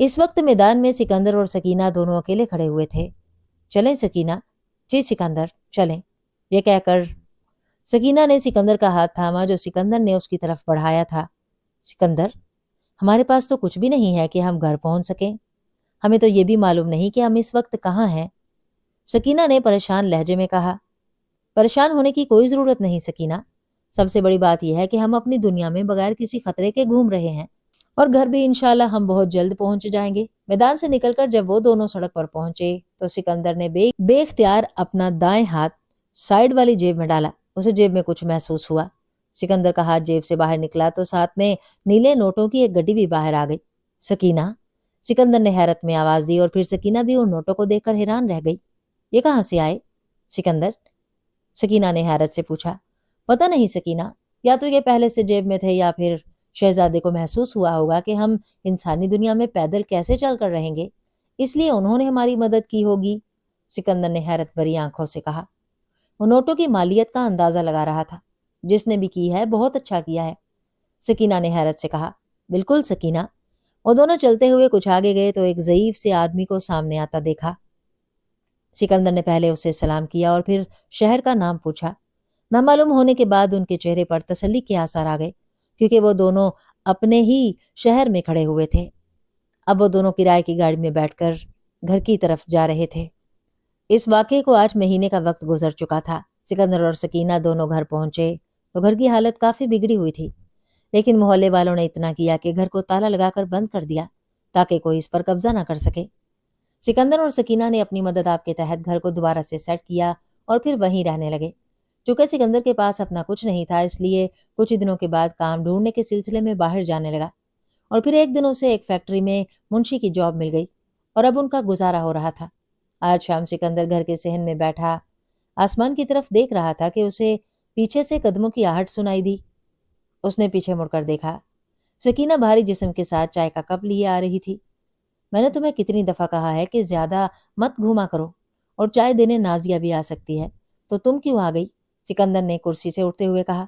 اس وقت میدان میں سکندر اور سکینہ دونوں اکیلے کھڑے ہوئے تھے۔ چلیں سکینہ؟ جی سکندر، چلیں۔ یہ کہہ کر سکینہ نے سکندر کا ہاتھ تھاما جو سکندر نے اس کی طرف بڑھایا تھا۔ سکندر، ہمارے پاس تو کچھ بھی نہیں ہے کہ ہم گھر پہنچ سکیں، ہمیں تو یہ بھی معلوم نہیں کہ ہم اس وقت کہاں ہیں۔ سکینہ نے پریشان لہجے میں کہا۔ پریشان ہونے کی کوئی ضرورت نہیں سکینہ، سب سے بڑی بات یہ ہے کہ ہم اپنی دنیا میں بغیر کسی خطرے کے گھوم رہے ہیں، اور گھر بھی انشاءاللہ ہم بہت جلد پہنچ جائیں گے۔ میدان سے نکل کر جب وہ دونوں سڑک پر پہنچے تو سکندر نے بے اختیار اپنا دائیں ہاتھ سائیڈ والی جیب میں ڈالا۔ اسے جیب میں کچھ محسوس ہوا۔ سکندر کا ہاتھ جیب سے باہر نکلا تو ساتھ میں نیلے نوٹوں کی ایک گڈی بھی باہر آ گئی۔ سکینہ، سکندر نے حیرت میں آواز دی اور پھر سکینہ بھی ان نوٹوں کو دیکھ کر حیران رہ گئی۔ یہ کہاں سے آئے سکندر؟ سکینہ نے حیرت سے پوچھا۔ پتہ نہیں سکینہ، یا تو یہ پہلے سے جیب میں تھے یا پھر شہزادے کو محسوس ہوا ہوگا کہ ہم انسانی دنیا میں پیدل کیسے چل کر رہیں گے، اس لیے انہوں نے ہماری مدد کی ہوگی، سکندر نے حیرت بھری آنکھوں سے کہا۔ وہ نوٹوں کی مالیت کا اندازہ لگا رہا تھا۔ جس نے بھی کی ہے بہت اچھا کیا ہے، سکینہ نے حیرت سے کہا۔ بالکل سکینہ۔ وہ دونوں چلتے ہوئے کچھ آگے گئے تو ایک ضعیف سے آدمی کو سامنے آتا دیکھا۔ سکندر نے پہلے اسے سلام کیا اور پھر شہر کا نام پوچھا۔ نامعلوم ہونے کے بعد ان کے چہرے پر تسلی کے آثار آ گئے، کیونکہ وہ دونوں اپنے ہی شہر میں کھڑے ہوئے تھے۔ اب وہ دونوں کرائے کی گاڑی میں بیٹھ کر گھر کی طرف جا رہے تھے۔ اس واقعے کو 8 مہینے کا وقت گزر چکا تھا۔ سکندر اور سکینہ دونوں گھر پہنچے تو گھر کی حالت کافی بگڑی ہوئی تھی، لیکن محلے والوں نے اتنا کیا کہ گھر کو تالا لگا کر بند کر دیا تاکہ کوئی اس پر قبضہ نہ کر سکے۔ سکندر اور سکینہ نے اپنی مدد آپ کے تحت گھر کو دوبارہ سے سیٹ کیا اور پھر وہیں رہنے لگے۔ چونکہ سکندر کے پاس اپنا کچھ نہیں تھا، اس لیے کچھ دنوں کے بعد کام ڈھونڈنے کے سلسلے میں باہر جانے لگا، اور پھر ایک دن اسے ایک فیکٹری میں منشی کی جاب مل گئی اور اب ان کا گزارا ہو رہا تھا۔ آج شام سکندر گھر کے صحن میں بیٹھا آسمان کی طرف دیکھ رہا تھا کہ اسے پیچھے سے قدموں کی آہٹ سنائی دی۔ اس نے پیچھے مڑ کر دیکھا، سکینہ بھاری جسم کے ساتھ چائے کا کپ لیے آ رہی تھی۔ میں نے تمہیں کتنی دفعہ کہا ہے کہ زیادہ مت گھوما کرو، اور چائے دینے نازیہ بھی آ سکتی ہے، تو تم کیوں آ گئی؟ سکندر نے کرسی سے اٹھتے ہوئے کہا۔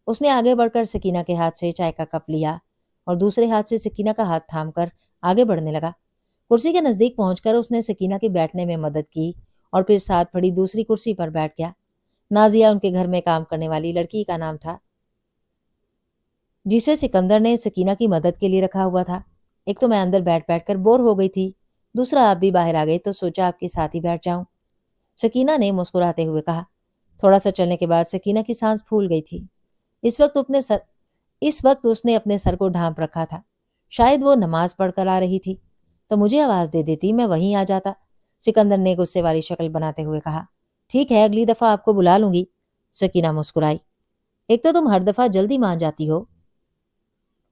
اس نے آگے بڑھ کر سکینہ کے ہاتھ سے چائے کا کپ لیا اور دوسرے ہاتھ سے سکینہ کا ہاتھ تھام کر آگے بڑھنے لگا۔ کرسی کے نزدیک پہنچ کر اس نے سکینہ کے بیٹھنے میں مدد کی اور پھر ساتھ پڑی دوسری کرسی پر بیٹھ گیا۔ نازیہ ان کے گھر میں کام کرنے والی لڑکی کا نام تھا جسے سکندر نے سکینہ کی مدد کے لیے رکھا ہوا تھا۔ ایک تو میں اندر بیٹھ بیٹھ کر بور ہو گئی تھی، دوسرا آپ بھی باہر آ گئی تو سوچا آپ کے ساتھ ہی بیٹھ جاؤں، سکینہ نے مسکراتے ہوئے کہا۔ تھوڑا سا چلنے کے بعد سکینہ کی سانس پھول گئی تھی۔ اس وقت اس نے اپنے سر کو ڈھانپ رکھا تھا، شاید وہ نماز پڑھ کر آ رہی تھی، تو مجھے آواز دے دیتی، میں وہیں آ جاتا، سکندر نے غصے والی شکل بناتے ہوئے کہا۔ ٹھیک ہے، اگلی دفعہ آپ کو بلا لوں گی، سکینہ مسکرائی۔ ایک تو تم ہر دفعہ جلدی مان جاتی ہو،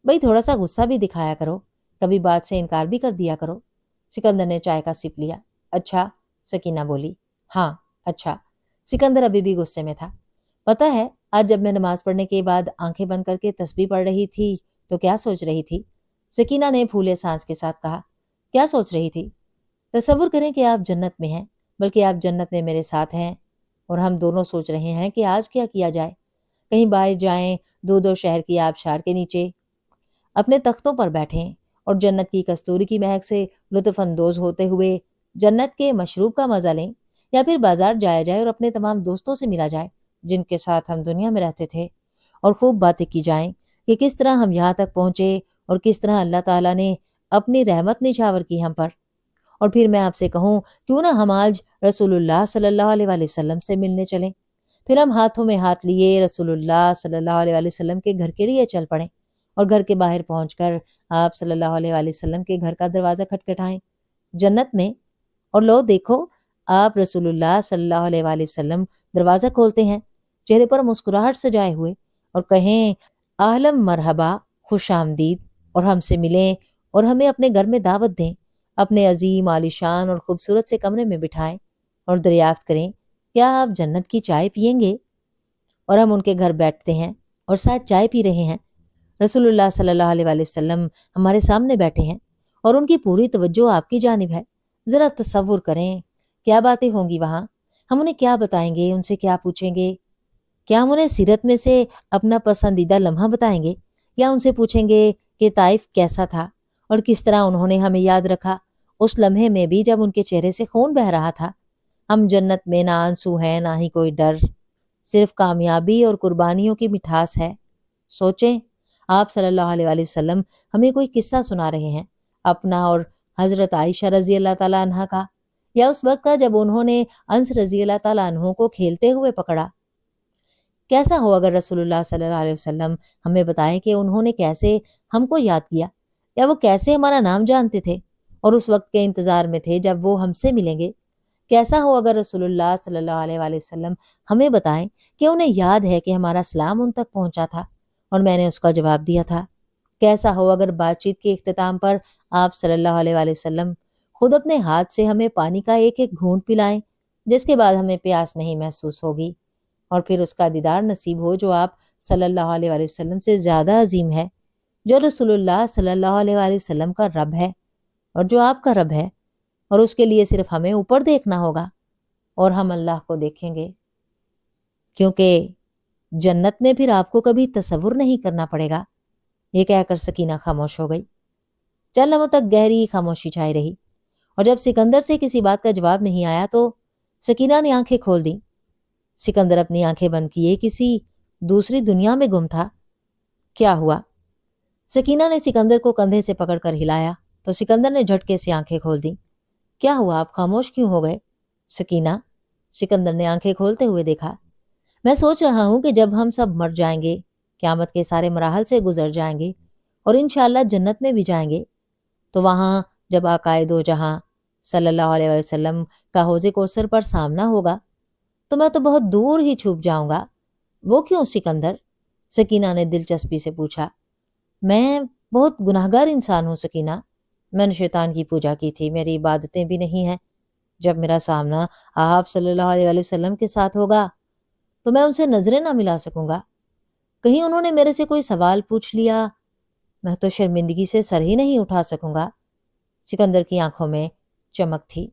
بھئی تھوڑا سا غصہ بھی دکھایا کرو، کبھی بات سے انکار بھی کر دیا کرو، سکندر نے چائے کا سپ لیا۔ اچھا، سکینہ بولی۔ ہاں اچھا، سکندر ابھی بھی غصے میں تھا۔ پتہ ہے آج جب میں نماز پڑھنے کے بعد آنکھیں بند کر کے تسبیح پڑھ رہی تھی تو کیا سوچ رہی تھی؟ سکینہ نے پھولے سانس کے ساتھ کہا۔ کیا سوچ رہی تھی؟ تصور کریں کہ آپ جنت میں ہیں، بلکہ آپ جنت میں میرے ساتھ ہیں، اور ہم دونوں سوچ رہے ہیں کہ آج کیا کیا جائے، کہیں باہر جائیں، دو شہر کی آبشار کے نیچے اپنے تختوں پر بیٹھیں اور جنت کی کستوری کی مہک سے لطف اندوز ہوتے ہوئے جنت کے مشروب کا مزہ لیں، یا پھر بازار جایا جائے اور اپنے تمام دوستوں سے ملا جائے جن کے ساتھ ہم دنیا میں رہتے تھے، اور خوب باتیں کی جائیں کہ کس طرح ہم یہاں تک پہنچے اور کس طرح اللہ تعالیٰ نے اپنی رحمت نچھاور کی ہم پر۔ اور پھر میں آپ سے کہوں کیوں نہ ہم آج رسول اللہ صلی اللہ علیہ وآلہ وسلم سے ملنے چلیں، پھر ہم ہاتھوں میں ہاتھ لیے رسول اللہ صلی اللہ علیہ وآلہ وسلم کے گھر کے لیے چل پڑیں اور گھر کے باہر پہنچ کر آپ صلی اللہ علیہ وآلہ وسلم کے گھر کا دروازہ کھٹکھٹائیں جنت میں، اور لو دیکھو آپ رسول اللہ صلی اللہ علیہ وآلہ وسلم دروازہ کھولتے ہیں چہرے پر مسکراہٹ سجائے ہوئے اور کہیں اہلم مرحبا، خوش آمدید، اور ہم سے ملیں اور ہمیں اپنے گھر میں دعوت دیں، اپنے عظیم عالیشان اور خوبصورت سے کمرے میں بٹھائیں اور دریافت کریں کیا آپ جنت کی چائے پیئیں گے؟ اور ہم ان کے گھر بیٹھتے ہیں اور ساتھ چائے پی رہے ہیں، رسول اللہ صلی اللہ علیہ وآلہ وسلم ہمارے سامنے بیٹھے ہیں اور ان کی پوری توجہ آپ کی جانب ہے۔ ذرا تصور کریں کیا باتیں ہوں گی وہاں، ہم انہیں کیا بتائیں گے، ان سے کیا پوچھیں گے؟ کیا ہم انہیں سیرت میں سے اپنا پسندیدہ لمحہ بتائیں گے یا ان سے پوچھیں گے کہ طائف کیسا تھا اور کس طرح انہوں نے ہمیں یاد رکھا اس لمحے میں بھی جب ان کے چہرے سے خون بہہ رہا تھا؟ ہم جنت میں نہ آنسو ہیں نہ ہی کوئی ڈر، صرف کامیابی اور قربانیوں کی مٹھاس ہے۔ سوچیں آپ صلی اللہ علیہ وآلہ وسلم ہمیں کوئی قصہ سنا رہے ہیں، اپنا اور حضرت عائشہ رضی اللہ تعالیٰ عنہ کا، یا اس وقت کا جب انہوں نے انس رضی اللہ تعالیٰ عنہ کو کھیلتے ہوئے پکڑا۔ کیسا ہو اگر رسول اللہ صلی اللہ علیہ وسلم ہمیں بتائیں کہ انہوں نے کیسے ہم کو یاد کیا، یا وہ کیسے ہمارا نام جانتے تھے اور اس وقت کے انتظار میں تھے جب وہ ہم سے ملیں گے۔ کیسا ہو اگر رسول اللہ صلی اللہ علیہ وآلہ وسلم ہمیں بتائیں کہ انہیں یاد ہے کہ ہمارا سلام ان تک پہنچا تھا اور میں نے اس کا جواب دیا تھا۔ کیسا ہو اگر بات چیت کے اختتام پر آپ صلی اللہ علیہ وآلہ وسلم خود اپنے ہاتھ سے ہمیں پانی کا ایک ایک گھونٹ پلائیں جس کے بعد ہمیں پیاس نہیں محسوس ہوگی، اور پھر اس کا دیدار نصیب ہو جو آپ صلی اللہ علیہ وآلہ وسلم سے زیادہ عظیم ہے، جو رسول اللہ صلی اللہ علیہ وآلہ وسلم کا رب ہے اور جو آپ کا رب ہے، اور اس کے لیے صرف ہمیں اوپر دیکھنا ہوگا اور ہم اللہ کو دیکھیں گے، کیونکہ جنت میں پھر آپ کو کبھی تصور نہیں کرنا پڑے گا۔ یہ کہہ کر سکینہ خاموش ہو گئی۔ چند لمحوں تک گہری خاموشی چھائی رہی، اور جب سکندر سے کسی بات کا جواب نہیں آیا تو سکینہ نے آنکھیں کھول دیں۔ سکندر اپنی آنکھیں بند کیے کسی دوسری دنیا میں گم تھا۔ کیا ہوا؟ سکینہ نے سکندر کو کندھے سے پکڑ کر ہلایا تو سکندر نے جھٹکے سے آنکھیں کھول دیں۔ کیا ہوا؟ آپ خاموش کیوں ہو گئے؟ سکینہ، سکندر نے آنکھیں کھولتے ہوئے دیکھا۔ میں سوچ رہا ہوں کہ جب ہم سب مر جائیں گے، قیامت کے سارے مراحل سے گزر جائیں گے اور انشاءاللہ جنت میں بھی جائیں گے، تو وہاں جب آقائے دو جہاں صلی اللہ علیہ وسلم کا حوض کوثر پر سامنا ہوگا تو میں تو بہت دور ہی چھپ جاؤں گا۔ وہ کیوں سکندر؟ سکینہ نے دلچسپی سے پوچھا۔ میں بہت گناہگار انسان ہوں سکینہ، میں نے شیطان کی پوجا کی تھی، میری عبادتیں بھی نہیں ہیں۔ جب میرا سامنا آپ صلی اللہ علیہ وسلم کے ساتھ ہوگا تو میں ان سے نظریں نہ ملا سکوں گا۔ کہیں انہوں نے میرے سے کوئی سوال پوچھ لیا، میں تو شرمندگی سے سر ہی نہیں اٹھا سکوں گا۔ سکندر کی آنکھوں میں چمک تھی،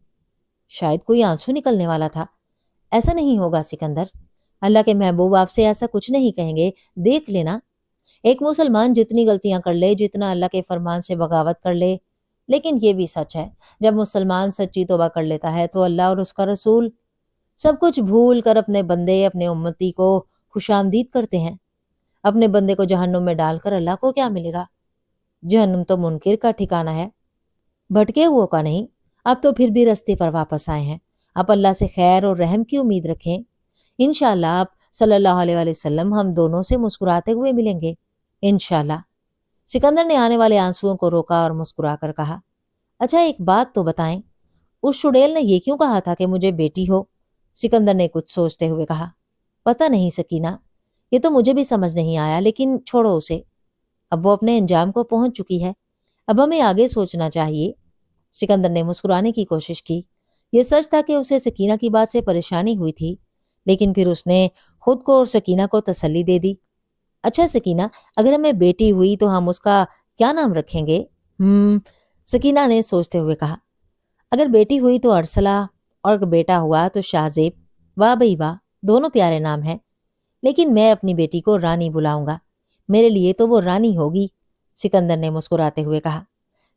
شاید کوئی آنسو نکلنے والا تھا۔ ایسا نہیں ہوگا سکندر، اللہ کے محبوب آپ سے ایسا کچھ نہیں کہیں گے، دیکھ لینا۔ ایک مسلمان جتنی غلطیاں کر لے، جتنا اللہ کے فرمان سے بغاوت کر لے، لیکن یہ بھی سچ ہے جب مسلمان سچی توبہ کر لیتا ہے تو اللہ اور اس کا رسول سب کچھ بھول کر اپنے بندے، اپنے امتی کو خوش آمدید کرتے ہیں۔ اپنے بندے کو جہنم میں ڈال کر اللہ کو کیا ملے گا؟ جہنم تو منکر کا ٹھکانہ ہے، بھٹکے ہوئوں کا نہیں۔ اب تو پھر بھی رستے پر واپس آئے ہیں، آپ اللہ سے خیر اور رحم کی امید رکھیں۔ انشاءاللہ آپ صلی اللہ علیہ وآلہ وسلم ہم دونوں سے مسکراتے ہوئے ملیں گے، انشاءاللہ۔ سکندر نے آنے والے آنسوؤں کو روکا اور مسکرا کر کہا، اچھا ایک بات تو بتائیں، اس شڈیل نے یہ کیوں کہا تھا کہ مجھے بیٹی ہو؟ سکندر نے کچھ سوچتے ہوئے کہا، پتہ نہیں سکینہ، یہ تو مجھے بھی سمجھ نہیں آیا، لیکن چھوڑو اسے، اب وہ اپنے انجام کو پہنچ چکی ہے، اب ہمیں آگے سوچنا چاہیے۔ سکندر نے مسکرانے کی کوشش کی۔ یہ سچ تھا کہ اسے سکینہ کی بات سے پریشانی ہوئی تھی، لیکن پھر اس نے خود کو اور سکینہ کو تسلی دے دی۔ اچھا سکینہ، اگر ہمیں بیٹی ہوئی تو ہم اس کا کیا نام رکھیں گے؟ سکینہ نے سوچتے ہوئے کہا، اگر بیٹی ہوئی تو ارسلہ، اور اگر بیٹا ہوا تو شاہزیب۔ واہ بھئی واہ، دونوں پیارے نام ہیں، لیکن میں اپنی بیٹی کو رانی بلاؤں گا، میرے لیے تو وہ رانی ہوگی، سکندر نے مسکراتے ہوئے کہا۔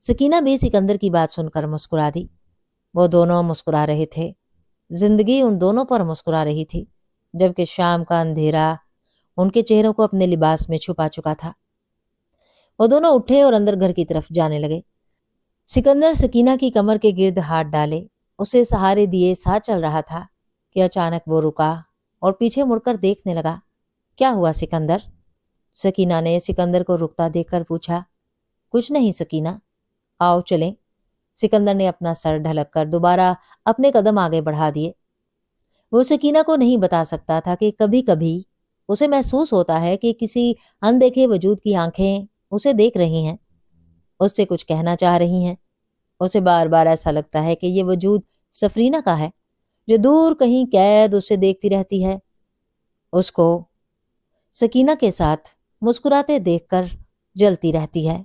سکینہ بھی سکندر کی بات سن کر مسکرا دی۔ وہ دونوں مسکرا رہے تھے، زندگی ان دونوں پر مسکرا رہی تھی، جبکہ شام کا اندھیرا ان کے چہروں کو اپنے لباس میں چھپا چکا تھا۔ وہ دونوں اٹھے اور اندر گھر کی طرف جانے لگے۔ سکندر سکینہ کی کمر کے گرد ہاتھ ڈالے، اسے سہارے دیے ساتھ چل رہا تھا کہ اچانک وہ رکا اور پیچھے مڑ کر دیکھنے لگا۔ کیا ہوا سکندر؟ سکینہ نے سکندر کو رکتا دیکھ کر پوچھا۔ کچھ نہیں سکینہ، آؤ چلیں۔ سکندر نے اپنا سر ڈھلک کر دوبارہ اپنے قدم آگے بڑھا دیے۔ وہ سکینہ کو نہیں بتا سکتا تھا کہ کبھی کبھی اسے محسوس ہوتا ہے کہ کسی اندیکھے وجود کی آنکھیں اسے دیکھ رہی ہیں، اس سے کچھ کہنا چاہ رہی ہیں۔ اسے بار بار ایسا لگتا ہے کہ یہ وجود سفرینہ کا ہے، جو دور کہیں قید اسے دیکھتی رہتی ہے، اس کو سکینہ کے ساتھ مسکراتے دیکھ کر جلتی رہتی ہے۔